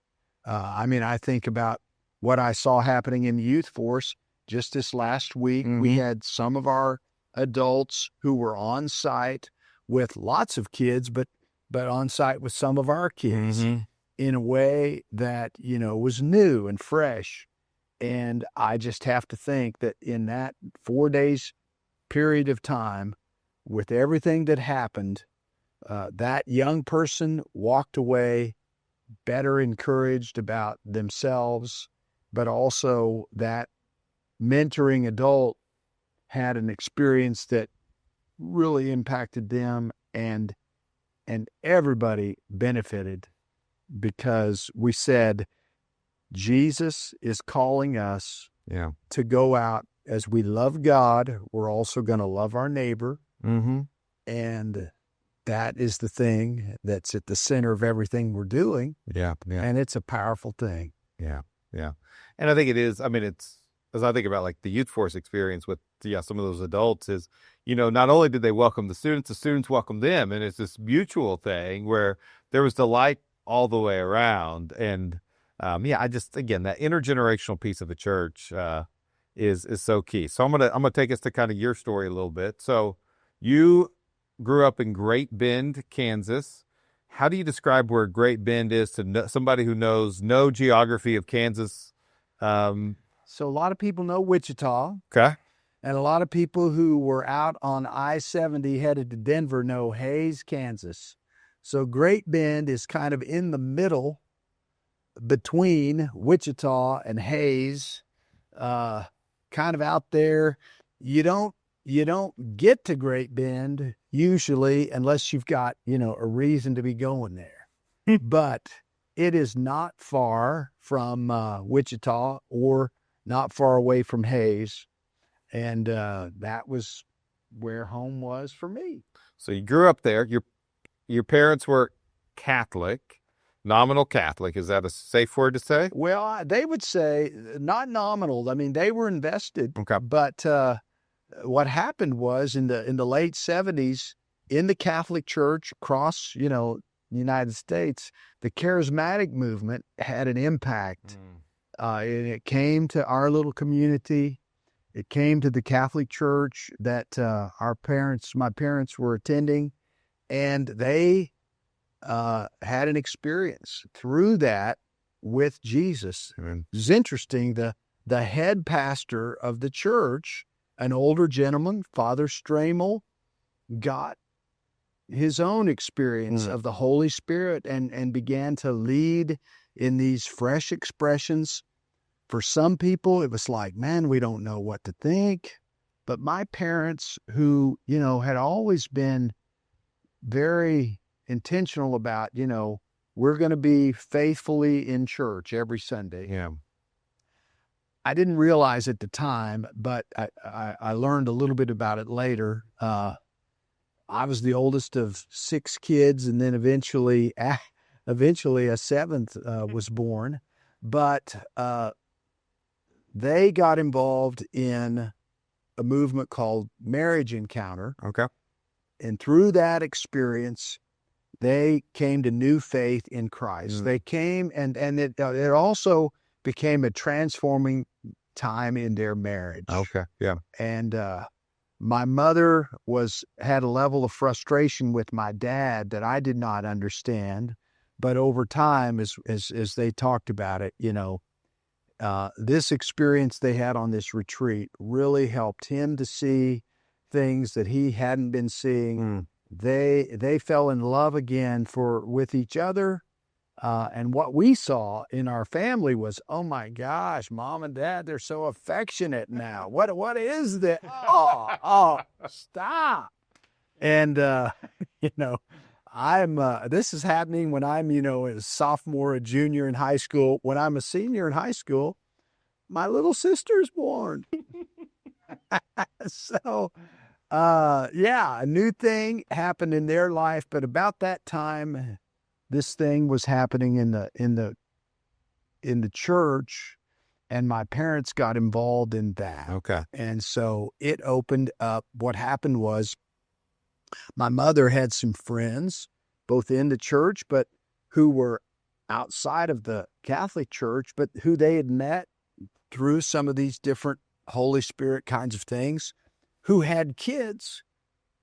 I mean, I think about what I saw happening in the youth force just this last week. We had some of our adults who were on site with lots of kids, but on site with some of our kids in a way that, you know, was new and fresh. And I just have to think that in that 4 days period of time, with everything that happened, that young person walked away better encouraged about themselves, but also that mentoring adult had an experience that really impacted them, and everybody benefited because we said, Jesus is calling us to go out as we love God. We're also going to love our neighbor. And that is the thing that's at the center of everything we're doing. And it's a powerful thing. And I think it is. I mean, it's, as I think about like the youth force experience with some of those adults, is, you know, not only did they welcome the students welcomed them, and it's this mutual thing where there was delight all the way around. And I just, again, that intergenerational piece of the church is so key. So I'm gonna take us to kind of your story a little bit. So you grew up in Great Bend, Kansas. How do you describe where Great Bend is to somebody who knows no geography of Kansas? So a lot of people know Wichita. Okay. And a lot of people who were out on I-70 headed to Denver know Hays, Kansas. So Great Bend is kind of in the middle between Wichita and Hays, kind of out there. You don't get to Great Bend usually unless you've got, you know, a reason to be going there. But it is not far from Wichita or not far away from Hays. And that was where home was for me. So you grew up there. Your parents were Catholic, nominal Catholic. Is that a safe word to say? Well, they would say not nominal. I mean, they were invested. Okay. But what happened was in the late 70s, in the Catholic Church across, you know, the United States, the charismatic movement had an impact. And it came to our little community. It came to the Catholic Church that my parents were attending, and they had an experience through that with Jesus. Amen. It's interesting. The head pastor of the church, an older gentleman, Father Stramel, got his own experience of the Holy Spirit and began to lead in these fresh expressions. For some people, it was like, man, we don't know what to think. But my parents, who, you know, had always been very intentional about, you know, we're going to be faithfully in church every Sunday. Yeah. I didn't realize at the time, but I learned a little bit about it later. I was the oldest of 6 kids, and then eventually a seventh was born. But they got involved in a movement called Marriage Encounter. Okay. And through that experience, they came to new faith in Christ. They came, and it also became a transforming time in their marriage. Okay. Yeah. And my mother had a level of frustration with my dad that I did not understand. But over time, as they talked about it, you know, this experience they had on this retreat really helped him to see things that he hadn't been seeing. They fell in love again with each other And what we saw in our family was, oh my gosh, mom and dad, they're so affectionate now. What is that? Oh, stop. And, you know, this is happening when I'm, a sophomore, a junior in high school. When I'm a senior in high school, my little sister's born. So, yeah, a new thing happened in their life, but about that time, this thing was happening in the church, and my parents got involved in that. Okay. And so it opened up. What happened was my mother had some friends, both in the church, but who were outside of the Catholic Church, but who they had met through some of these different Holy Spirit kinds of things, who had kids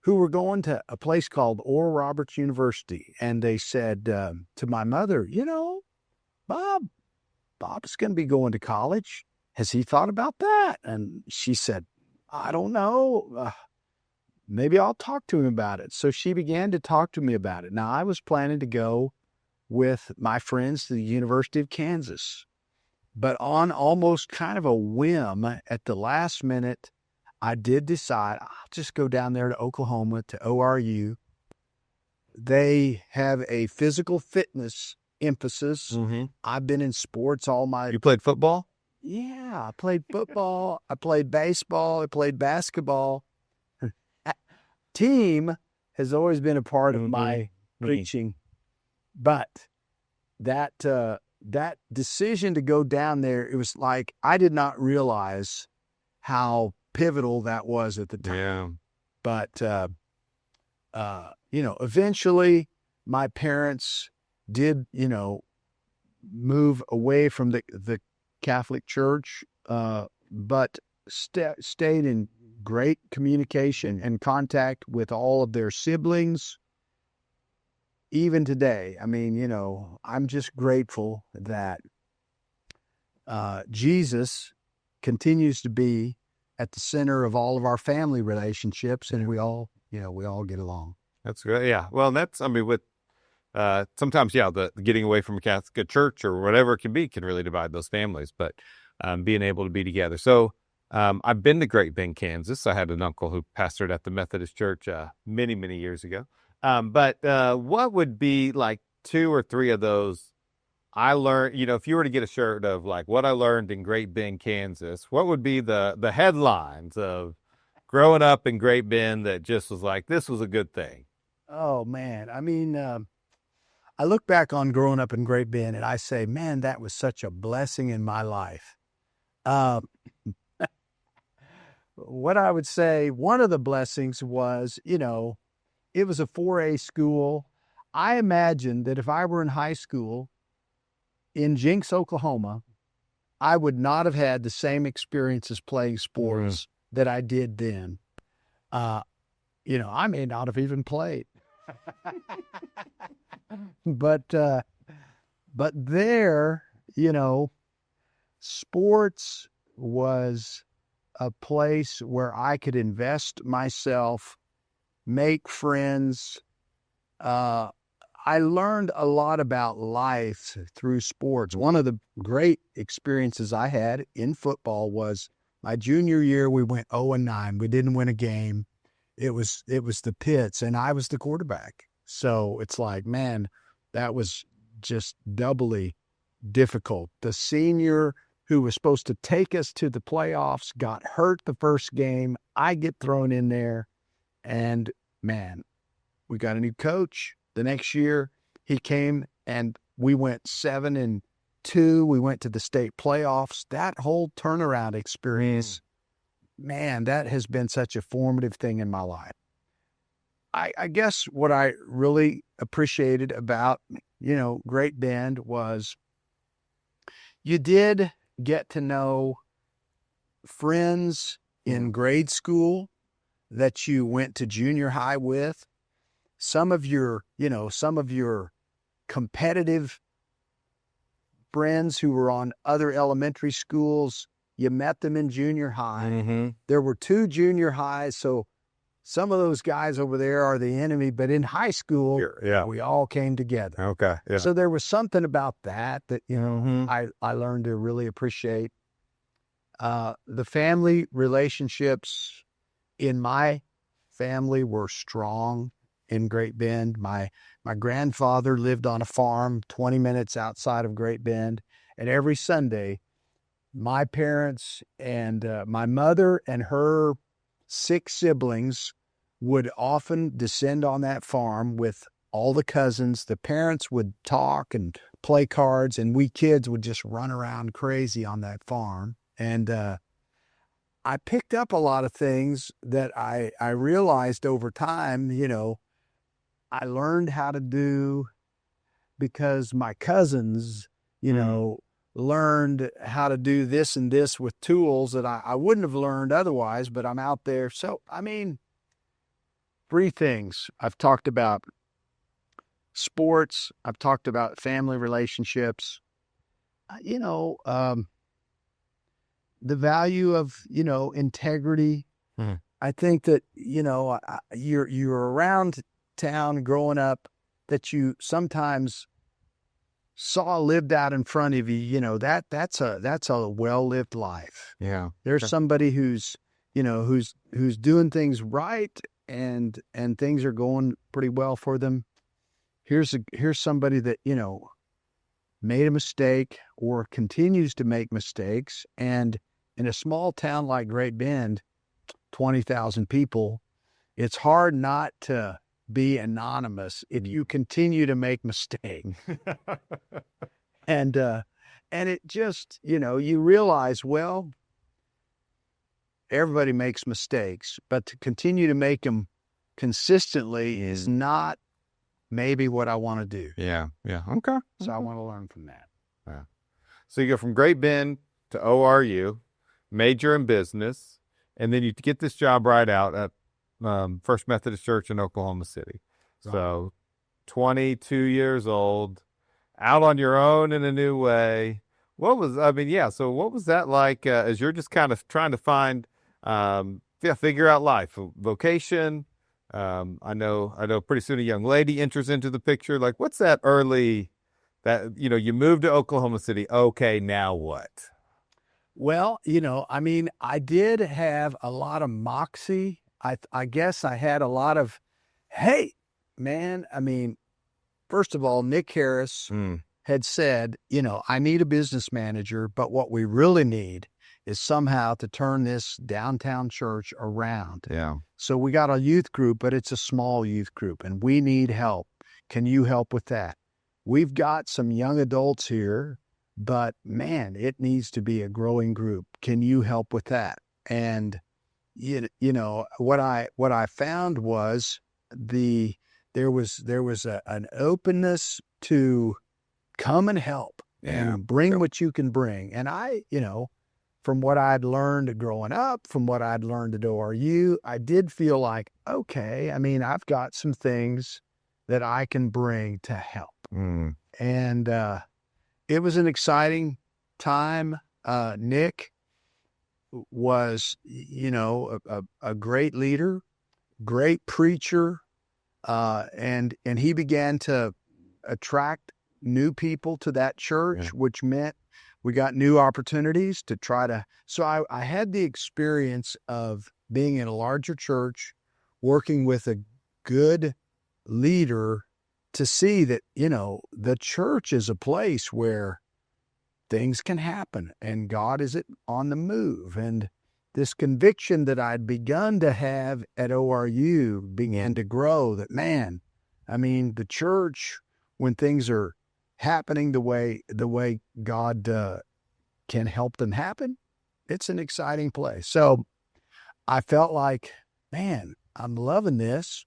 who were going to a place called Oral Roberts University. And they said to my mother, Bob's going to be going to college. Has he thought about that? And she said, I don't know. Maybe I'll talk to him about it. So she began to talk to me about it. Now, I was planning to go with my friends to the University of Kansas, but on almost kind of a whim at the last minute, I did decide I'll just go down there to Oklahoma, to ORU. They have a physical fitness emphasis. Mm-hmm. I've been in sports all my... You played football? Yeah, I played football. I played baseball. I played basketball. Team has always been a part of my preaching. But that decision to go down there, it was like I did not realize how pivotal that was at the time. Yeah. But, eventually my parents did, move away from the Catholic Church, but stayed in great communication and contact with all of their siblings. Even today, I mean, I'm just grateful that Jesus continues to be at the center of all of our family relationships, and we all get along. That's great. Yeah. Well, with sometimes, the getting away from a Catholic church or whatever it can be can really divide those families, but being able to be together. So I've been to Great Bend, Kansas. I had an uncle who pastored at the Methodist Church many, many years ago. But what would be like 2 or 3 of those I learned, if you were to get a shirt of like what I learned in Great Bend, Kansas, what would be the headlines of growing up in Great Bend that just was like, this was a good thing? Oh, man. I mean, I look back on growing up in Great Bend and I say, man, that was such a blessing in my life. What I would say, one of the blessings was, it was a 4A school. I imagined that if I were in high school in Jinx, Oklahoma, I would not have had the same experiences playing sports that I did then. I may not have even played. But there, sports was a place where I could invest myself, make friends. I learned a lot about life through sports. One of the great experiences I had in football was my junior year. We went 0-9. We didn't win a game. It was the pits, and I was the quarterback. So it's like, man, that was just doubly difficult. The senior who was supposed to take us to the playoffs got hurt the first game. I get thrown in there, and man, we got a new coach. The next year he came and we went 7-2. We went to the state playoffs. That whole turnaround experience, man, that has been such a formative thing in my life. I guess what I really appreciated about, Great Bend was you did get to know friends in grade school that you went to junior high with. Some of your competitive friends who were on other elementary schools, you met them in junior high. Mm-hmm. There were 2 junior highs, so some of those guys over there are the enemy, but in high school, Yeah. we all came together. Okay. Yeah. So there was something about that Mhm. I learned to really appreciate. The family relationships in my family were strong in Great Bend. My grandfather lived on a farm 20 minutes outside of Great Bend, and every Sunday, my parents and my mother and her 6 siblings would often descend on that farm with all the cousins. The parents would talk and play cards, and we kids would just run around crazy on that farm. And I picked up a lot of things that I realized over time, I learned how to do because my cousins, learned how to do this and this with tools that I wouldn't have learned otherwise, but I'm out there. So, I mean, 3 things. I've talked about sports. I've talked about family relationships. You know, the value of, integrity. Mhm. I think that, you're around town growing up that you sometimes saw lived out in front of you, that's a well-lived life. Yeah. There's Okay. somebody who's doing things right and things are going pretty well for them. Here's somebody that, made a mistake or continues to make mistakes. And in a small town like Great Bend, 20,000 people, it's hard not to be anonymous if you continue to make mistakes. And it just, you realize, well, everybody makes mistakes, but to continue to make them consistently is not maybe what I want to do. Yeah. Yeah. Okay. So I want to learn from that. So you go from Great Bend to ORU, major in business, and then you get this job right out at First Methodist Church in Oklahoma City. Right. So 22 years old, out on your own in a new way. So what was that like as you're just kind of trying to figure out life, vocation? I know pretty soon a young lady enters into the picture. Like, what's that you moved to Oklahoma City. Okay, now what? Well, I did have a lot of moxie. I guess I had a lot of, hey, man, first of all, Nick Harris had said, I need a business manager, but what we really need is somehow to turn this downtown church around. Yeah. So we got a youth group, but it's a small youth group, and we need help. Can you help with that? We've got some young adults here, but man, it needs to be a growing group. Can you help with that? And what I found was there was an openness to come and help and bring what you can bring. And I, from what I'd learned growing up, from what I'd learned at ORU, I did feel like, okay, I've got some things that I can bring to help. And it was an exciting time. Nick was, a great leader, great preacher, and he began to attract new people to that church, which meant we got new opportunities to try to. So I had the experience of being in a larger church, working with a good leader to see that, the church is a place where things can happen and God is on the move. And this conviction that I'd begun to have at ORU began to grow that, man, the church, when things are happening the way God can help them happen, it's an exciting place. So I felt like, man, I'm loving this.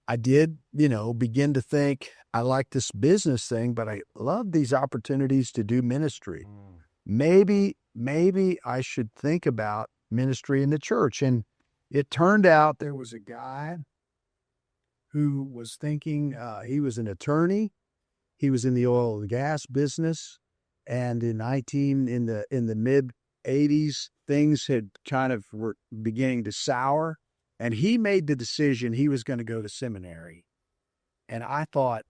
I did, begin to think I like this business thing, but I love these opportunities to do ministry. Maybe I should think about ministry in the church. And it turned out there was a guy who was thinking, he was an attorney. He was in the oil and gas business. And in the mid 80s, things had kind of were beginning to sour. And he made the decision he was going to go to seminary. And I thought,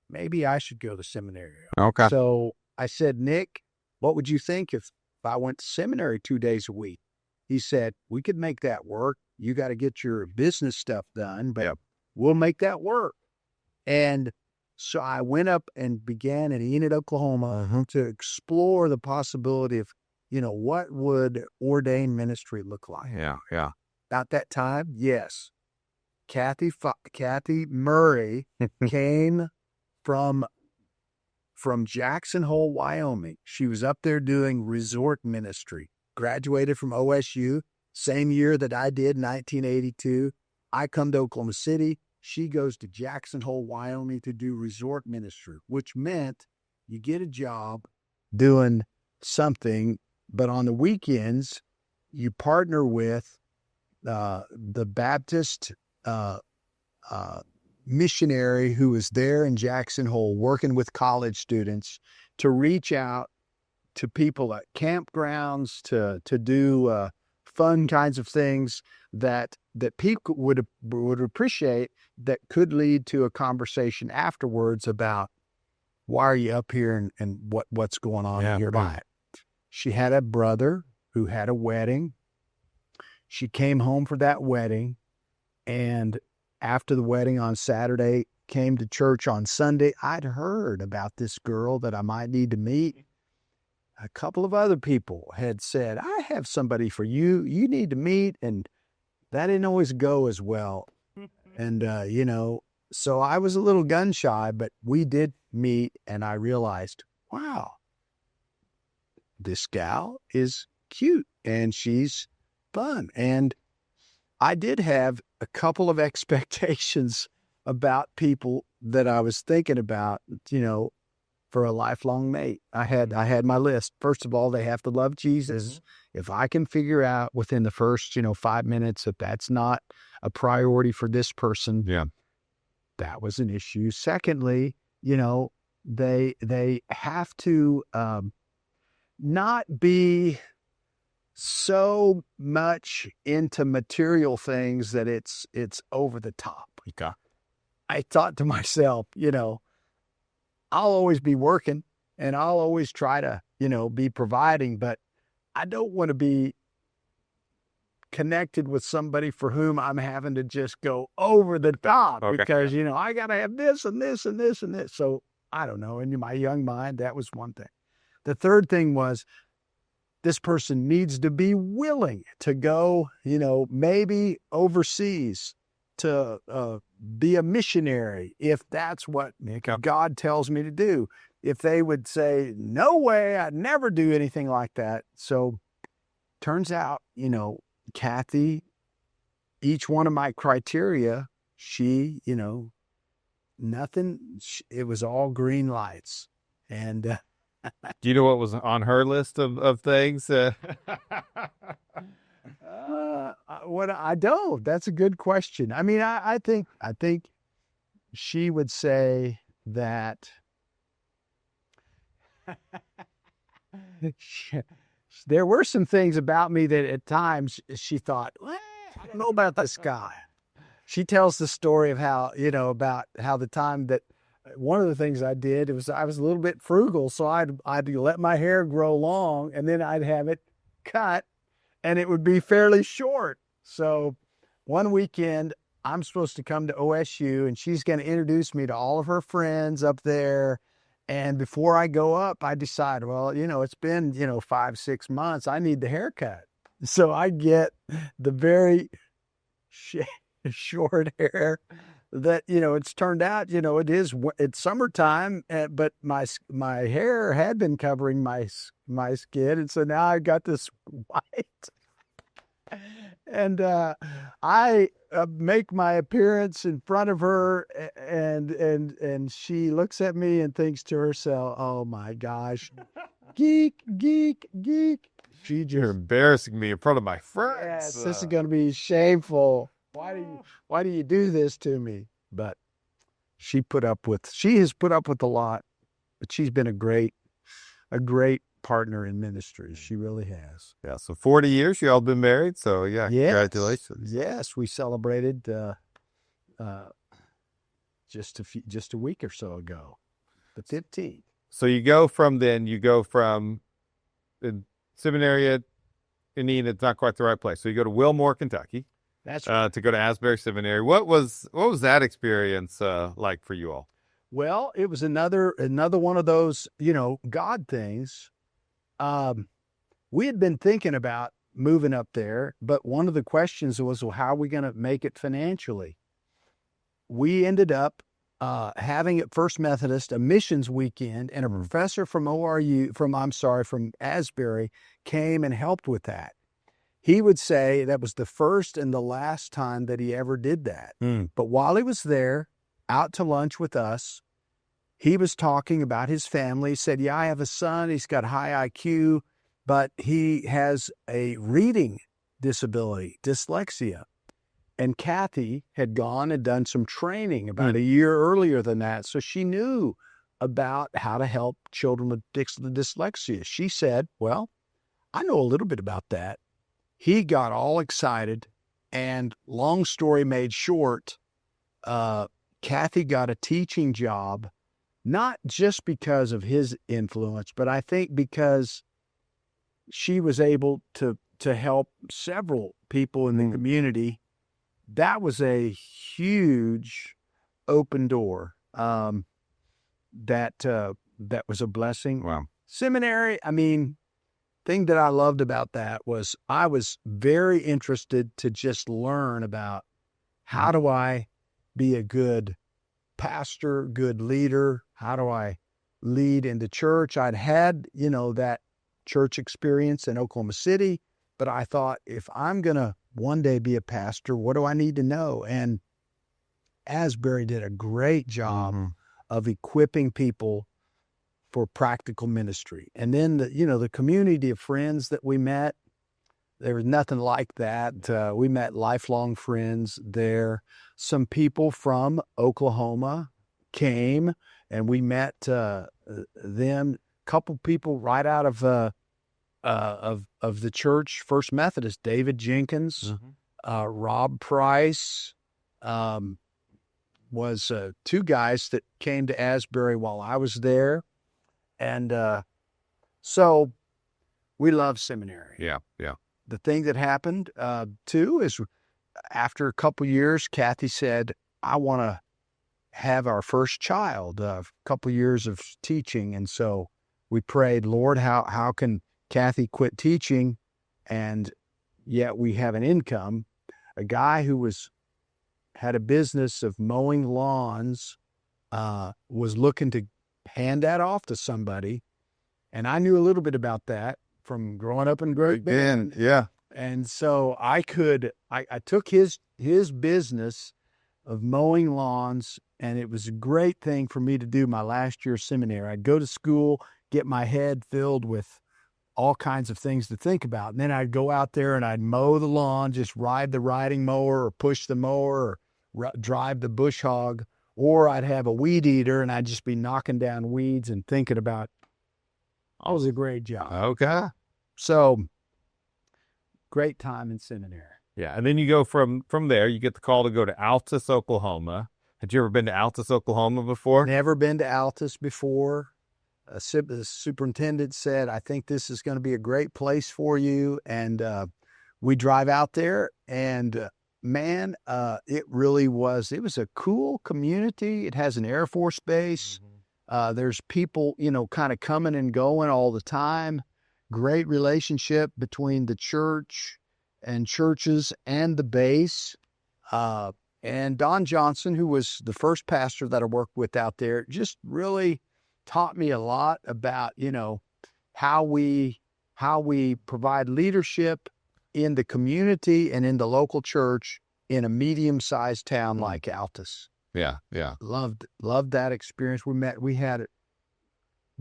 maybe I should go to seminary. Okay. So I said, Nick, what would you think if I went to seminary 2 days a week? He said, we could make that work. You got to get your business stuff done, but we'll make that work. And so I went up and began in Enid, Oklahoma to explore the possibility of, what would ordained ministry look like? Yeah. Yeah. About that time, yes. Kathy Murray came from Jackson Hole, Wyoming. She was up there doing resort ministry. Graduated from OSU, same year that I did, 1982. I come to Oklahoma City. She goes to Jackson Hole, Wyoming to do resort ministry, which meant you get a job doing something, but on the weekends, you partner with the Baptist missionary who was there in Jackson Hole working with college students to reach out to people at campgrounds to do fun kinds of things that people would appreciate, that could lead to a conversation afterwards about why are you up here and what's going on in your life. She had a brother who had a wedding. She came home for that wedding, and after the wedding on Saturday, came to church on Sunday. I'd heard about this girl that I might need to meet. A couple of other people had said, I have somebody for you. You need to meet. And that didn't always go as well. And, so I was a little gun shy, but we did meet, and I realized, wow, this gal is cute and she's fun. And I did have a couple of expectations about people that I was thinking about, for a lifelong mate. I had my list. First of all, they have to love Jesus. If I can figure out within the first, 5 minutes that that's not a priority for this person, that was an issue. Secondly, they have to not be so much into material things that it's over the top. Okay. I thought to myself, I'll always be working and I'll always try to, be providing, but I don't want to be connected with somebody for whom I'm having to just go over the top because, I got to have this and this and this and this. So I don't know. In my young mind, that was one thing. The third thing was, this person needs to be willing to go, maybe overseas to be a missionary, if that's what God tells me to do. If they would say, no way, I'd never do anything like that. So turns out, Kathy, each one of my criteria, she, nothing, it was all green lights. And do you know what was on her list of things? What I don't. That's a good question. I mean, I think she would say that there were some things about me that at times she thought, well, I don't know about this guy. She tells the story of how, about how the time that one of the things I did, I was a little bit frugal. So I'd let my hair grow long and then I'd have it cut and it would be fairly short. So one weekend I'm supposed to come to OSU and she's going to introduce me to all of her friends up there. And before I go up, I decide, well, it's been, 5-6 months. I need the haircut. So I get the very short hair that, it's turned out, it's summertime, but my hair had been covering my skin. And so now I got this white. And I make my appearance in front of her, and she looks at me and thinks to herself, "Oh my gosh, geek." You're embarrassing me in front of my friends. Yes, this is going to be shameful. Why do you do this to me? But she has put up with a lot, but she's been a great partner in ministry. She really has. Yeah. So 40 years you all been married. So yeah, Yes. congratulations. Yes, we celebrated just a week or so ago, the 15th. So you go from in seminary at Enid, it's not quite the right place. So you go to Wilmore, Kentucky, That's right. to go to Asbury Seminary. What was that experience like for you all? Well, it was another one of those, God things. We had been thinking about moving up there, but one of the questions was, well, how are we going to make it financially? We ended up having at First Methodist a missions weekend, and a professor from from Asbury came and helped with that. He would say that was the first and the last time that he ever did that. But while he was there, out to lunch with us, he was talking about his family. He said, yeah, I have a son. He's got high IQ, but he has a reading disability, dyslexia. And Kathy had gone and done some training about a year earlier than that. So she knew about how to help children with dyslexia. She said, well, I know a little bit about that. He got all excited, and long story made short, Kathy got a teaching job, not just because of his influence, but I think because she was able to help several people in the community. That was a huge open door. That was a blessing. Wow. Seminary, thing that I loved about that was I was very interested to just learn about how do I be a good pastor, good leader? How do I lead in the church? I'd had, that church experience in Oklahoma City, but I thought, if I'm going to one day be a pastor, what do I need to know? And Asbury did a great job of equipping people for practical ministry. And then the community of friends that we met, there was nothing like that. We met lifelong friends there. Some people from Oklahoma came, and we met them. A couple people right out of the church, First Methodist, David Jenkins, Rob Price, was two guys that came to Asbury while I was there. And so we love seminary. Yeah. The thing that happened, too, is after a couple years, Kathy said, I want to have our first child, a couple years of teaching. And so we prayed, Lord, how can Kathy quit teaching and yet we have an income? A guy who had a business of mowing lawns was looking to hand that off to somebody. And I knew a little bit about that from growing up in Great Bend. Yeah. And so I took his business of mowing lawns, and it was a great thing for me to do my last year of seminary. I'd go to school, get my head filled with all kinds of things to think about. And then I'd go out there and I'd mow the lawn, just ride the riding mower or push the mower or drive the bush hog. Or I'd have a weed eater and I'd just be knocking down weeds and thinking about, it was a great job. Okay. So, great time in seminary. Yeah. And then you go from there, you get the call to go to Altus, Oklahoma. Had you ever been to Altus, Oklahoma before? Never been to Altus before. The superintendent said, I think this is going to be a great place for you. And we drive out there, and man, it really was. It was a cool community. It has an Air Force base. There's people, kind of coming and going all the time. Great relationship between the church and churches and the base. And Don Johnson, who was the first pastor that I worked with out there, just really taught me a lot about, how we provide leadership in the community and in the local church in a medium-sized town like Altus. Yeah. Loved that experience. We had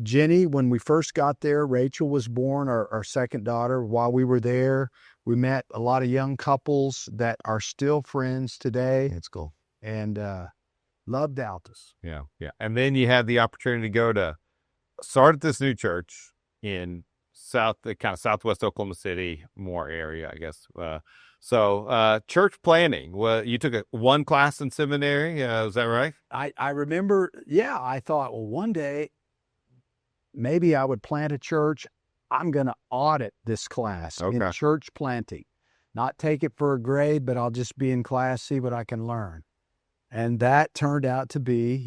Jenny, when we first got there. Rachel was born, our second daughter. While we were there, we met a lot of young couples that are still friends today. It's cool. And loved Altus. Yeah. And then you had the opportunity to start at this new church in the kind of southwest Oklahoma City more area, I guess. So church planning. Well, you took one class in seminary. Is that right? I remember, yeah, I thought, well, one day maybe I would plant a church. I'm going to audit this class in Okay. church planting, not take it for a grade, but I'll just be in class, see what I can learn. And that turned out to be,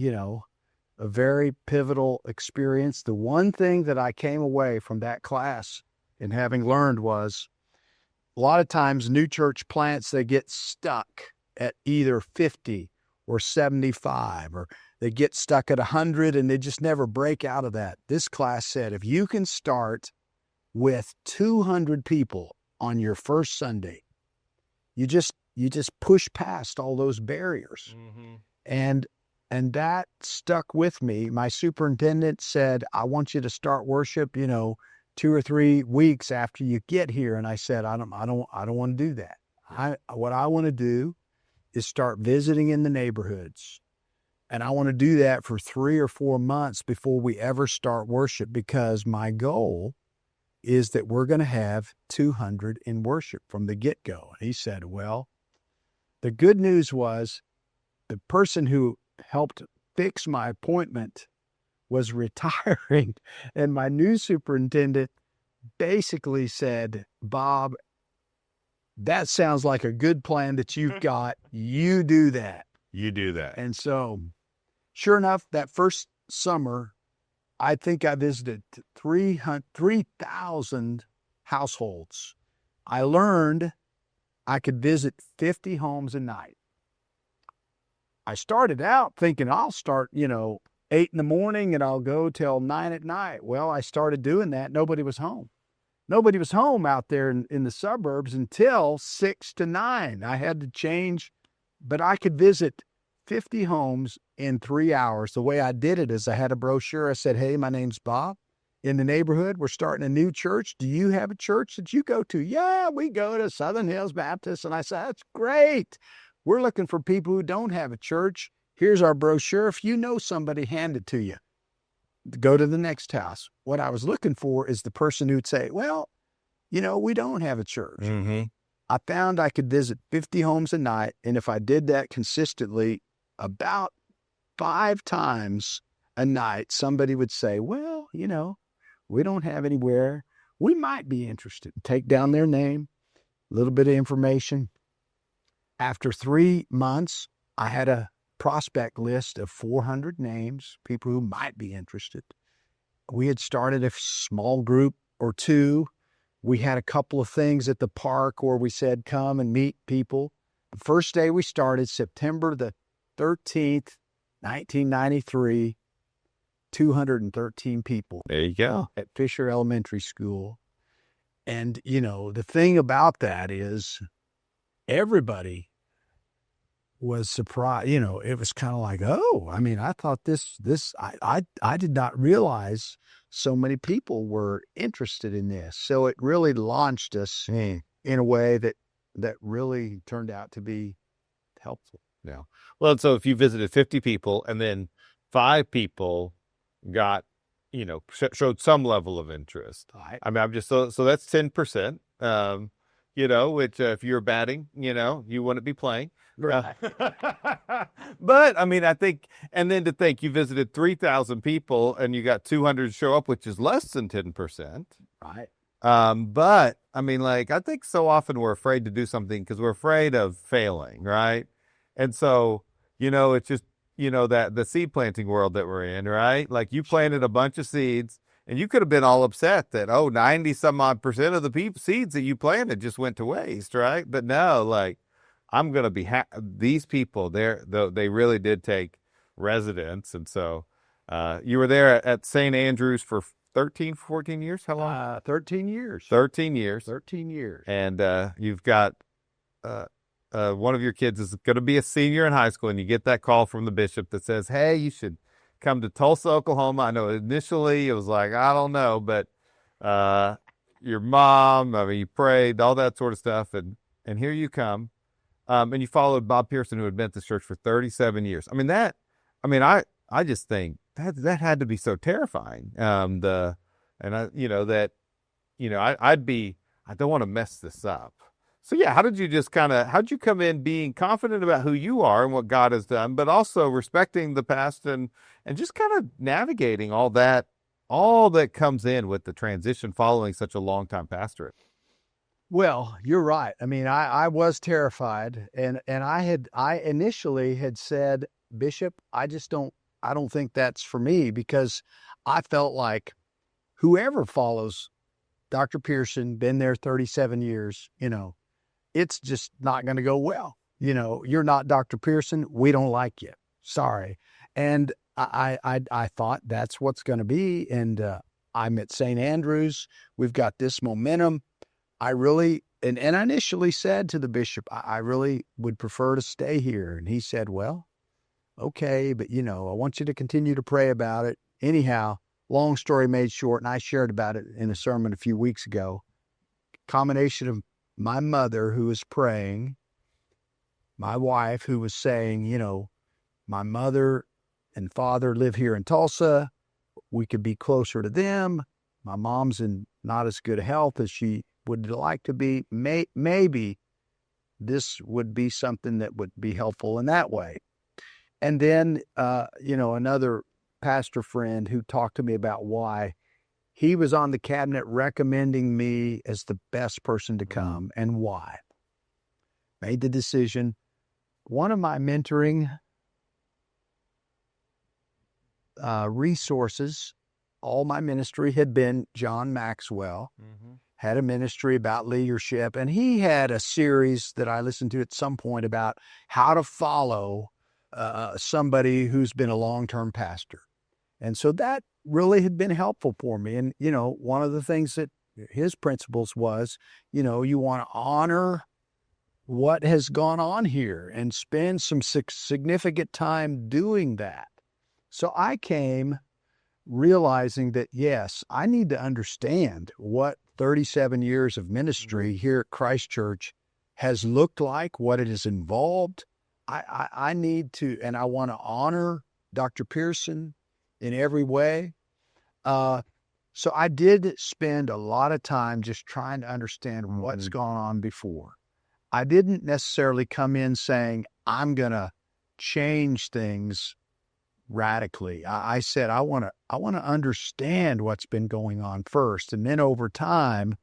a very pivotal experience. The one thing that I came away from that class and having learned was a lot of times new church plants, they get stuck at either 50 or 75, or they get stuck at 100 and they just never break out of that. This class said, if you can start with 200 people on your first Sunday, you just push past all those barriers. Mm-hmm. And that stuck with me. My superintendent said, I want you to start worship, 2 or 3 weeks after you get here. And I said, I don't want to do that. What I want to do is start visiting in the neighborhoods. And I want to do that for 3 or 4 months before we ever start worship, because my goal is that we're going to have 200 in worship from the get-go. And he said, well, the good news was the person who helped fix my appointment was retiring. And my new superintendent basically said, Bob, that sounds like a good plan that you've got. You do that. You do that. And so, sure enough, that first summer, I think I visited 3,000 households. I learned I could visit 50 homes a night. I started out thinking I'll start, 8 in the morning and I'll go till 9 at night. Well, I started doing that. Nobody was home. Nobody was home out there in the suburbs until 6 to 9. I had to change, but I could visit 50 homes in 3 hours. The way I did it is I had a brochure. I said, hey, my name's Bob. In the neighborhood, we're starting a new church. Do you have a church that you go to? Yeah, we go to Southern Hills Baptist. And I said, that's great. We're looking for people who don't have a church. Here's our brochure. If you know somebody, hand it to you. Go to the next house. What I was looking for is the person who'd say, well, we don't have a church. Mm-hmm. I found I could visit 50 homes a night. And if I did that consistently, about 5 times a night, somebody would say, well, we don't have anywhere. We might be interested. Take down their name, a little bit of information. After 3 months, I had a prospect list of 400 names, people who might be interested. We had started a small group or two. We had a couple of things at the park where we said, come and meet people. The first day we started, September the 13th, 1993, 213 people. There you go. At Fisher Elementary School. And, the thing about that is everybody was surprised. It was kind of like, oh, I thought I did not realize so many people were interested in this. So it really launched us in a way that really turned out to be helpful. Yeah. Well, so if you visited 50 people and then 5 people got, showed some level of interest. Right. I'm just, so that's 10%, which if you're batting, you wouldn't be playing. Right. But I think, and then to think you visited 3,000 people and you got 200 show up, which is less than 10%. Right. But I think so often we're afraid to do something because we're afraid of failing. Right. And so, it's just, that the seed planting world that we're in, right? Like you planted a bunch of seeds and you could have been all upset that, 90 some odd percent of the seeds that you planted just went to waste. Right. But no, I'm going to be these people there, they really did take residence. And so, you were there at St. Andrews for 13, 14 years. How long? 13 years. 13 years. 13 years. And, you've got, one of your kids is going to be a senior in high school, and you get that call from the bishop that says, hey, you should come to Tulsa, Oklahoma. I know initially it was like, I don't know, but your mom, you prayed, all that sort of stuff, and here you come. And you followed Bob Pearson, who had been at this church for 37 years. I just think that had to be so terrifying. I don't want to mess this up. So yeah, how'd you come in being confident about who you are and what God has done, but also respecting the past and just kind of navigating all that comes in with the transition following such a long time pastorate? Well, you're right. I mean, I was terrified, and I initially had said, Bishop, I don't think that's for me, because I felt like whoever follows Dr. Pearson, been there 37 years, it's just not going to go well. You're not Dr. Pearson. We don't like you. Sorry. And I thought that's what's going to be. And I'm at St. Andrews. We've got this momentum. I really, and I initially said to the bishop, I really would prefer to stay here. And he said, well, okay, but I want you to continue to pray about it. Anyhow, long story made short, and I shared about it in a sermon a few weeks ago, combination of my mother who was praying, my wife who was saying, my mother and father live here in Tulsa. We could be closer to them. My mom's in not as good health as she would like to be. Maybe this would be something that would be helpful in that way. And then, another pastor friend who talked to me about why he was on the cabinet recommending me as the best person to come and why. Made the decision. One of my mentoring resources, all my ministry had been John Maxwell, had a ministry about leadership, and he had a series that I listened to at some point about how to follow somebody who's been a long-term pastor. And so that really had been helpful for me. And, one of the things that his principles was, you want to honor what has gone on here and spend some significant time doing that. So I came realizing that, yes, I need to understand what 37 years of ministry here at Christ Church has looked like, what it has involved. I need to, and I want to honor Dr. Pearson in every way. So I did spend a lot of time just trying to understand what's gone on before. I didn't necessarily come in saying, I'm going to change things radically. I said, I want to understand what's been going on first. And then over time,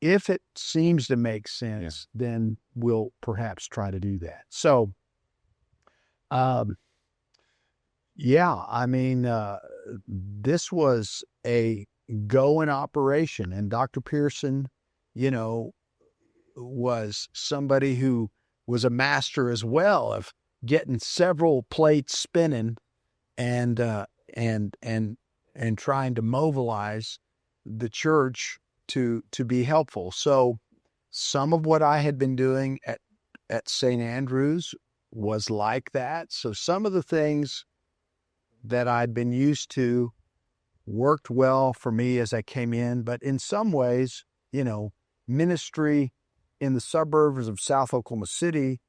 if it seems to make sense, then we'll perhaps try to do that. So, this was a going operation, and Dr. Pearson, was somebody who was a master as well of getting several plates spinning and trying to mobilize the church to be helpful. So some of what I had been doing at St. Andrews was like that. So some of the things that I'd been used to worked well for me as I came in, but in some ways, ministry in the suburbs of South Oklahoma City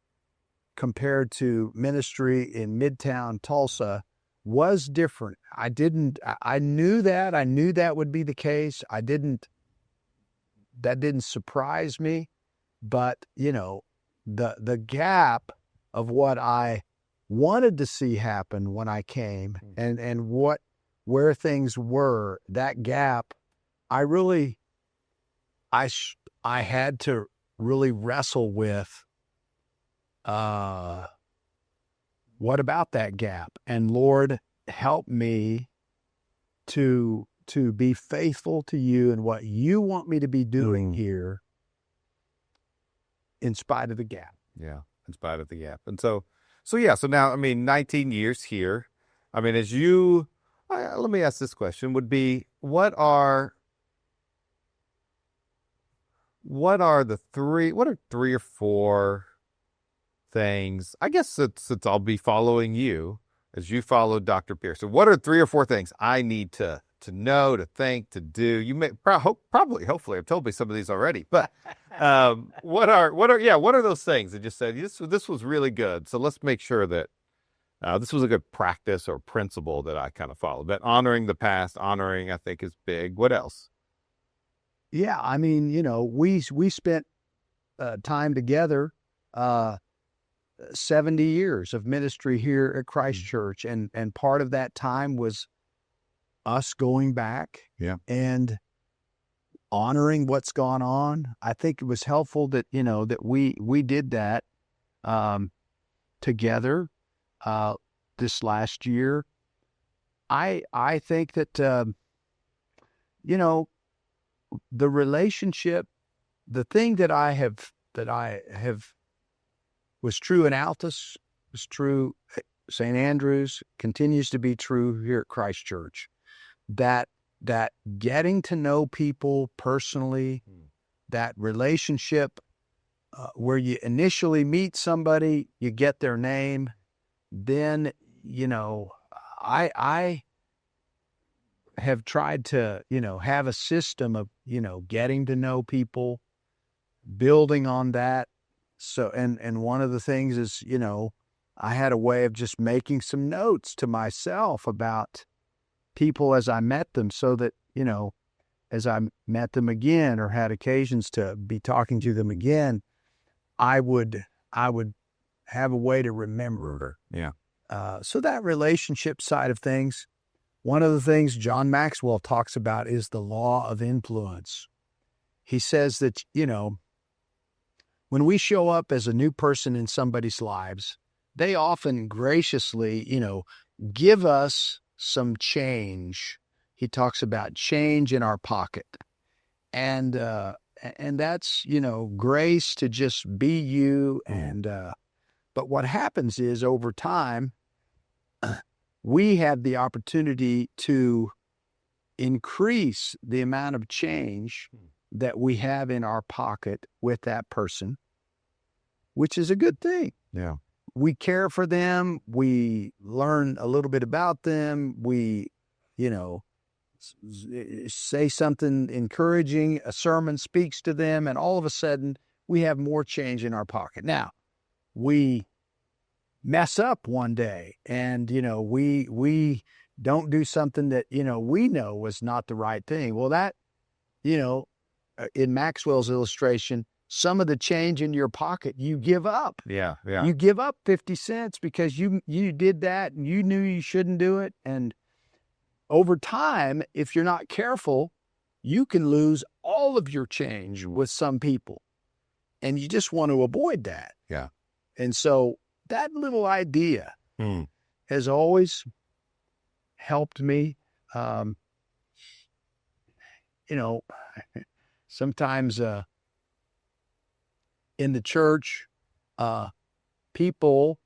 compared to ministry in Midtown Tulsa was different. I knew that would be the case. That didn't surprise me, but the gap of what I wanted to see happen when I came and where things were, that gap, I had to really wrestle with, what about that gap? And Lord, help me to be faithful to you and what you want me to be doing here in spite of the gap. Yeah, in spite of the gap. And so now, 19 years here. Let me ask this question, would be, what are three or four things, I guess since I'll be following you as you followed Dr. Pearson, what are 3 or 4 things I need to know, to think, to do? You may hopefully have told me some of these already, but what are those things that just said this was really good, so let's make sure that this was a good practice or principle that I kind of followed? That honoring the past, I think, is big. What else? Yeah, I mean, we spent time together, 70 years of ministry here at Christ Church, and part of that time was us going back Yeah. and honoring what's gone on. I think it was helpful that that we did that together this last year. I think that you know the relationship, the thing that I have was true in Altus, was true at St. Andrews, continues to be true here at Christ Church. That getting to know people personally, that relationship where you initially meet somebody, you get their name, then I have tried to have a system of getting to know people, building on that. So and one of the things is I had a way of just making some notes to myself about people as I met them, so that as I met them again or had occasions to be talking to them again, I would have a way to remember. Yeah. So that relationship side of things, one of the things John Maxwell talks about is the law of influence. He says that, when we show up as a new person in somebody's lives, they often graciously, give us some change. He talks about change in our pocket. And that's, grace to just be you. And, but what happens is over time, we have the opportunity to increase the amount of change that we have in our pocket with that person, which is a good thing. Yeah. We care for them. We learn a little bit about them. We, say something encouraging, a sermon speaks to them, and all of a sudden we have more change in our pocket. Now, we mess up one day and, we don't do something that, we know was not the right thing. Well, that, in Maxwell's illustration, some of the change in your pocket, you give up. Yeah. Yeah. You give up 50 cents because you did that and you knew you shouldn't do it. And over time, if you're not careful, you can lose all of your change with some people. And you just want to avoid that. Yeah. And so that little idea has always helped me. Sometimes in the church, people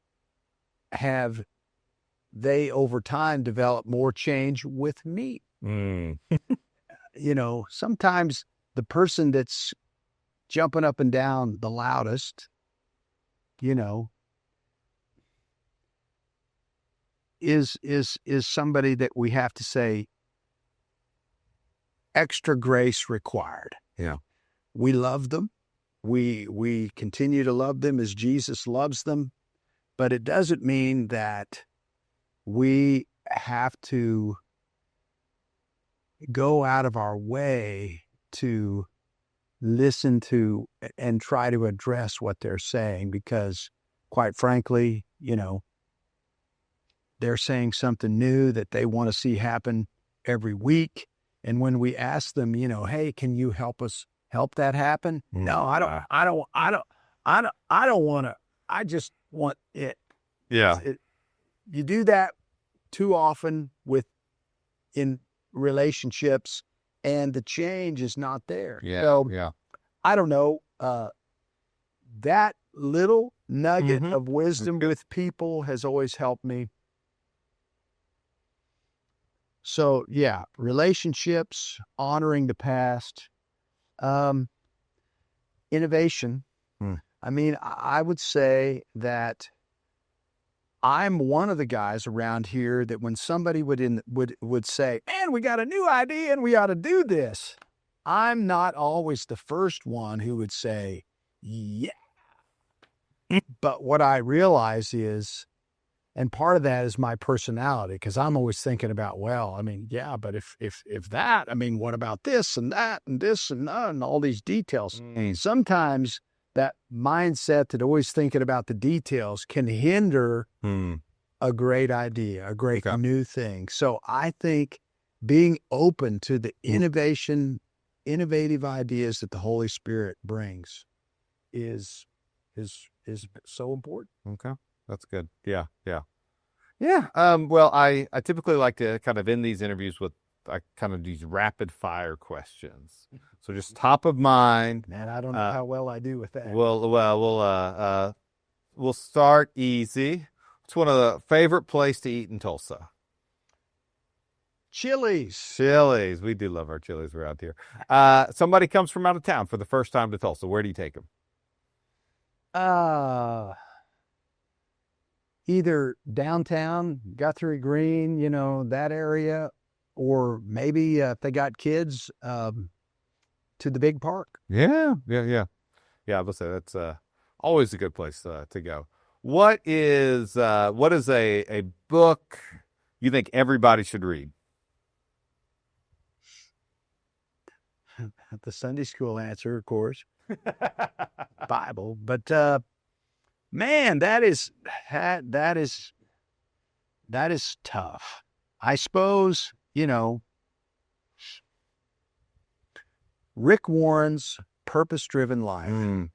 over time develop more change with me. Sometimes the person that's jumping up and down the loudest, is somebody that we have to say extra grace required. Yeah. We love them. We continue to love them as Jesus loves them, but it doesn't mean that we have to go out of our way to listen to and try to address what they're saying, because quite frankly, they're saying something new that they want to see happen every week. And when we ask them, hey, can you help us help that happen? No, I don't want to. I just want it. Yeah. You do that too often in relationships, and the change is not there. Yeah. So, yeah. I don't know. That little nugget of wisdom with people has always helped me. So, yeah, relationships, honoring the past, innovation. I mean, I would say that I'm one of the guys around here that when somebody would say, "Man, we got a new idea and we ought to do this," I'm not always the first one who would say, "Yeah." But what I realize is And part of that is my personality, because I'm always thinking about, well, I mean, yeah, but if that, I mean, what about this and that and this and that and all these details? Sometimes that mindset that always thinking about the details can hinder a great idea, a great new thing. So I think being open to the innovative ideas that the Holy Spirit brings is so important. Okay. That's good. Yeah. Yeah. Yeah. Well, I typically like to kind of end these interviews with kind of these rapid fire questions. So just top of mind. Man, I don't know how well I do with that. We'll start easy. What's one of the favorite place to eat in Tulsa? Chili's. Chili's. We do love our Chili's around here. Somebody comes from out of town for the first time to Tulsa. Where do you take them? Either downtown, Guthrie Green, you know, that area, or maybe if they got kids, to the big park. Yeah. I would say that's always a good place to go. What is a book you think everybody should read? The Sunday school answer, of course, Bible. But man, that is tough. I suppose, you know, Rick Warren's Purpose-Driven Life.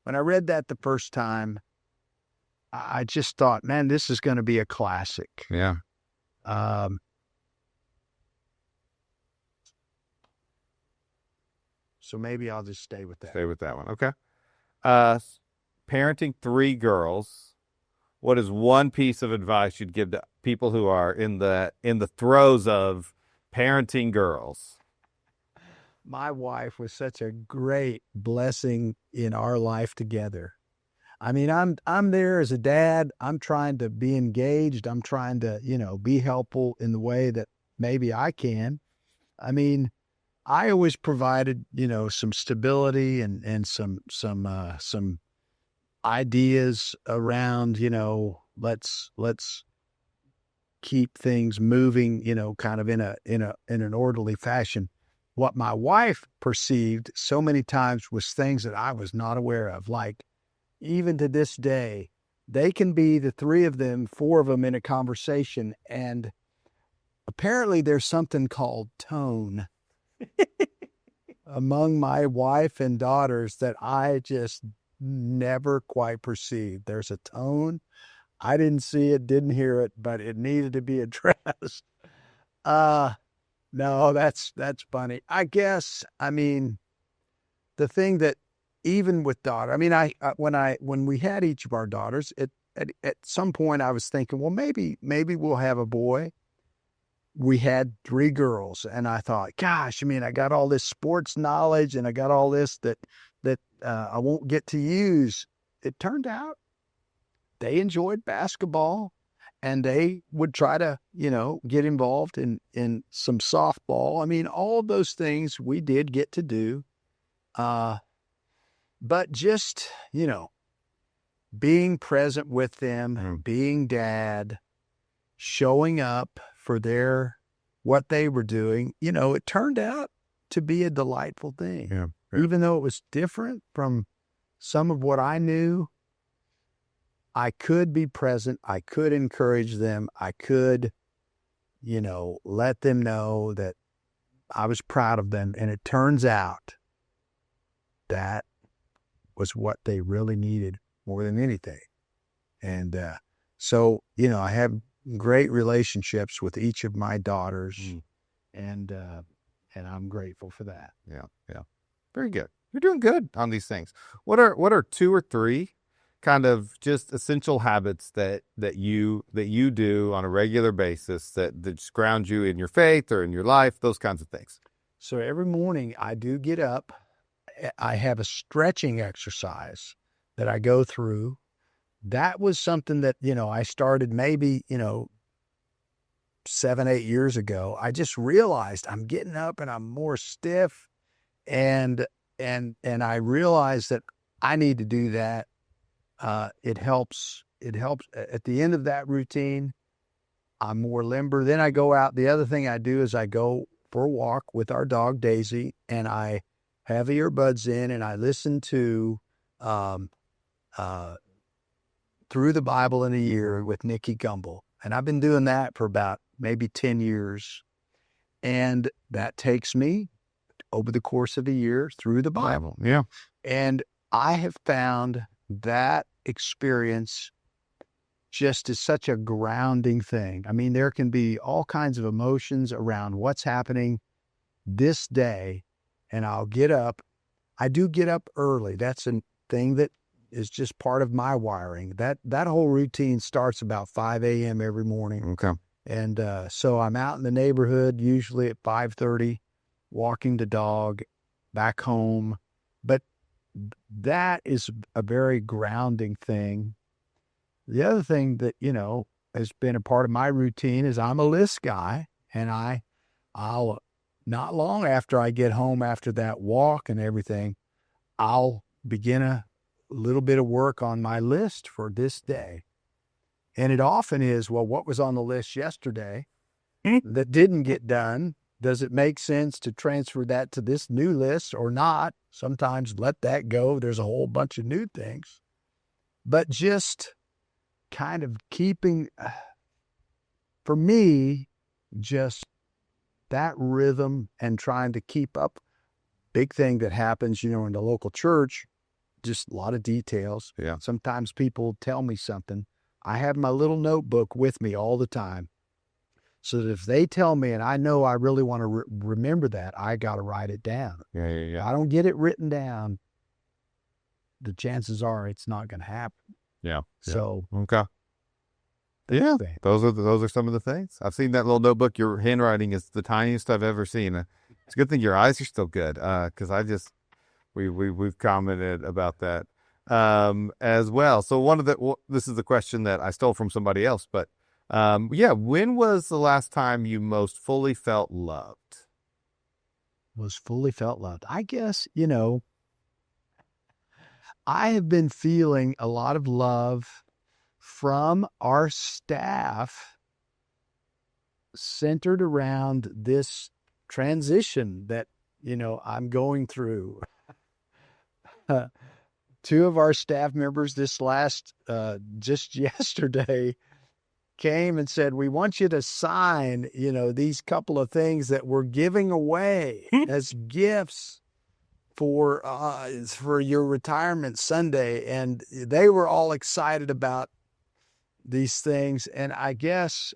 When I read that the first time, I just thought, man, this is going to be a classic. Yeah. So maybe I'll just stay with that. Stay with that one. Okay. Parenting 3 girls. What is one piece of advice you'd give to people who are in the throes of parenting girls? My wife was such a great blessing in our life together. I mean, I'm there as a dad. I'm trying to be engaged. I'm trying to, you know, be helpful in the way that maybe I can. I mean, I always provided, you know, some stability and some ideas around, you know, let's keep things moving, you know, kind of in an orderly fashion. What my wife perceived so many times was things that I was not aware of. Like, even to this day, they can be the 3 of them, 4 of them in a conversation, and apparently there's something called tone among my wife and daughters that I just never quite perceived. There's a tone. I didn't see it, didn't hear it, but it needed to be addressed. No, that's funny. I guess, I mean, the thing that even with daughter, I mean, when we had each of our daughters, at some point I was thinking, well, maybe we'll have a boy. We had 3 girls, and I thought, gosh, I mean, I got all this sports knowledge and I got all this that I won't get to use. It turned out they enjoyed basketball, and they would try to, you know, get involved in some softball. I mean, all of those things we did get to do. But just, you know, being present with them, being dad, showing up for what they were doing, you know, it turned out to be a delightful thing. Yeah. Even though it was different from some of what I knew, I could be present. I could encourage them. I could, you know, let them know that I was proud of them. And it turns out that was what they really needed more than anything. And so, you know, I have great relationships with each of my daughters, and I'm grateful for that. Yeah. Very good. You're doing good on these things. What are 2 or 3 kind of just essential habits that you do on a regular basis that just ground you in your faith or in your life, those kinds of things? So every morning I do get up. I have a stretching exercise that I go through. That was something that, you know, I started maybe, you know, 7, 8 years ago. I just realized I'm getting up and I'm more stiff, and I realized that I need to do that. It helps it helps at the end of that routine. I'm more limber. Then I go out. The other thing I do is I go for a walk with our dog Daisy, and I have earbuds in, and I listen to um, uh, Through the Bible in a Year with Nikki Gumbel. And I've been doing that for about maybe 10 years. And that takes me over the course of a year through the Bible. Yeah. And I have found that experience just is such a grounding thing. I mean, there can be all kinds of emotions around what's happening this day, and I'll get up. I do get up early. That's a thing that is just part of my wiring. That whole routine starts about 5 a.m. every morning. Okay. And so I'm out in the neighborhood, usually at 5:30, walking the dog back home. But that is a very grounding thing. The other thing that, has been a part of my routine is I'm a list guy, and I'll not long after I get home after that walk and everything, I'll begin a little bit of work on my list for this day. And it often is, well, what was on the list yesterday that didn't get done? Does it make sense to transfer that to this new list or not? Sometimes let that go. There's a whole bunch of new things. But just kind of keeping, for me, just that rhythm and trying to keep up. Big thing that happens, in the local church, just a lot of details. Yeah. Sometimes people tell me something. I have my little notebook with me all the time, so that if they tell me and I know I really want to remember that, I got to write it down. Yeah. If I don't get it written down, the chances are it's not going to happen. Yeah. So, okay. Yeah, those are some of the things. I've seen that little notebook. Your handwriting is the tiniest I've ever seen. It's a good thing your eyes are still good, because we've commented about that as well. So this is the question that I stole from somebody else, but when was the last time you most fully felt loved? I guess, I have been feeling a lot of love from our staff centered around this transition that, I'm going through. Two of our staff members just yesterday came and said, we want you to sign, these couple of things that we're giving away as gifts for your retirement Sunday. And they were all excited about these things. And I guess,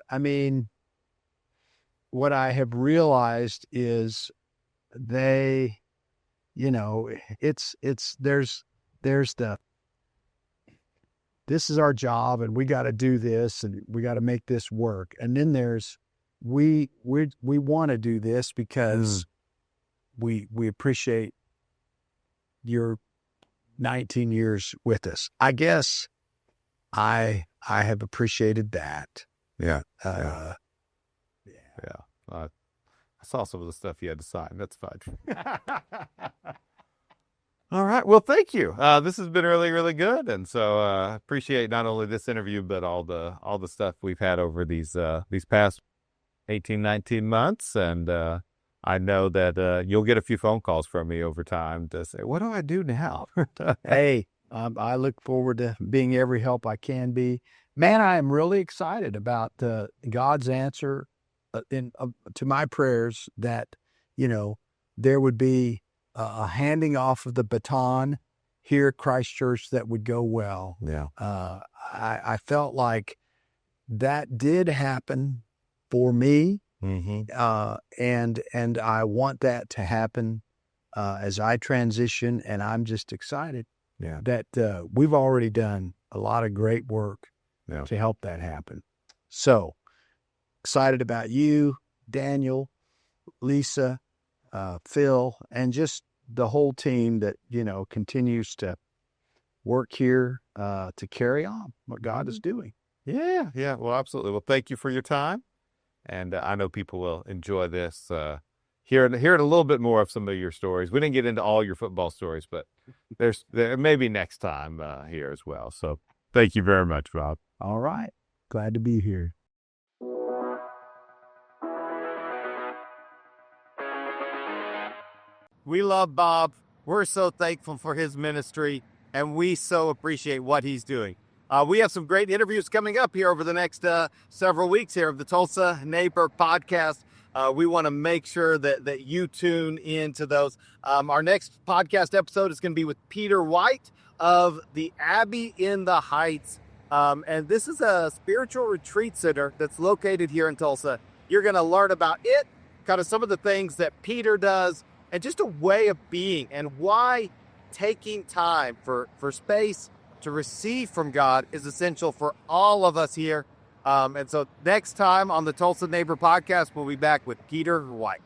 what I have realized is they, this is our job and we got to do this and we got to make this work. And then there's, we want to do this because we appreciate your 19 years with us. I guess I have appreciated that. Yeah. I saw some of the stuff you had to sign. That's fine. All right. Well, thank you. This has been really, really good. And so appreciate not only this interview, but all the stuff we've had over these past 18, 19 months. And I know that you'll get a few phone calls from me over time to say, what do I do now? Hey, I look forward to being every help I can be. Man, I am really excited about God's answer to my prayers that, there would be a handing off of the baton here at Christ Church that would go well. Yeah. I felt like that did happen for me. Mm-hmm. And I want that to happen as I transition, and I'm just excited that we've already done a lot of great work to help that happen. So excited about you, Daniel, Lisa, Phil, and just the whole team that, continues to work here to carry on what God is doing. Yeah. Yeah. Well, absolutely. Well, thank you for your time. And I know people will enjoy this, hearing a little bit more of some of your stories. We didn't get into all your football stories, but there maybe next time here as well. So Thank you very much, Bob. All right. Glad to be here. We love Bob. We're so thankful for his ministry, and we so appreciate what he's doing. We have some great interviews coming up here over the next several weeks here of the Tulsa Neighbor podcast. We want to make sure that you tune into those. Our next podcast episode is going to be with Peter White of the Abbey in the Heights. And this is a spiritual retreat center that's located here in Tulsa. You're going to learn about it, kind of some of the things that Peter does, and just a way of being, and why taking time for space to receive from God is essential for all of us here. And so next time on the Tulsa Neighbor podcast, we'll be back with Peter White.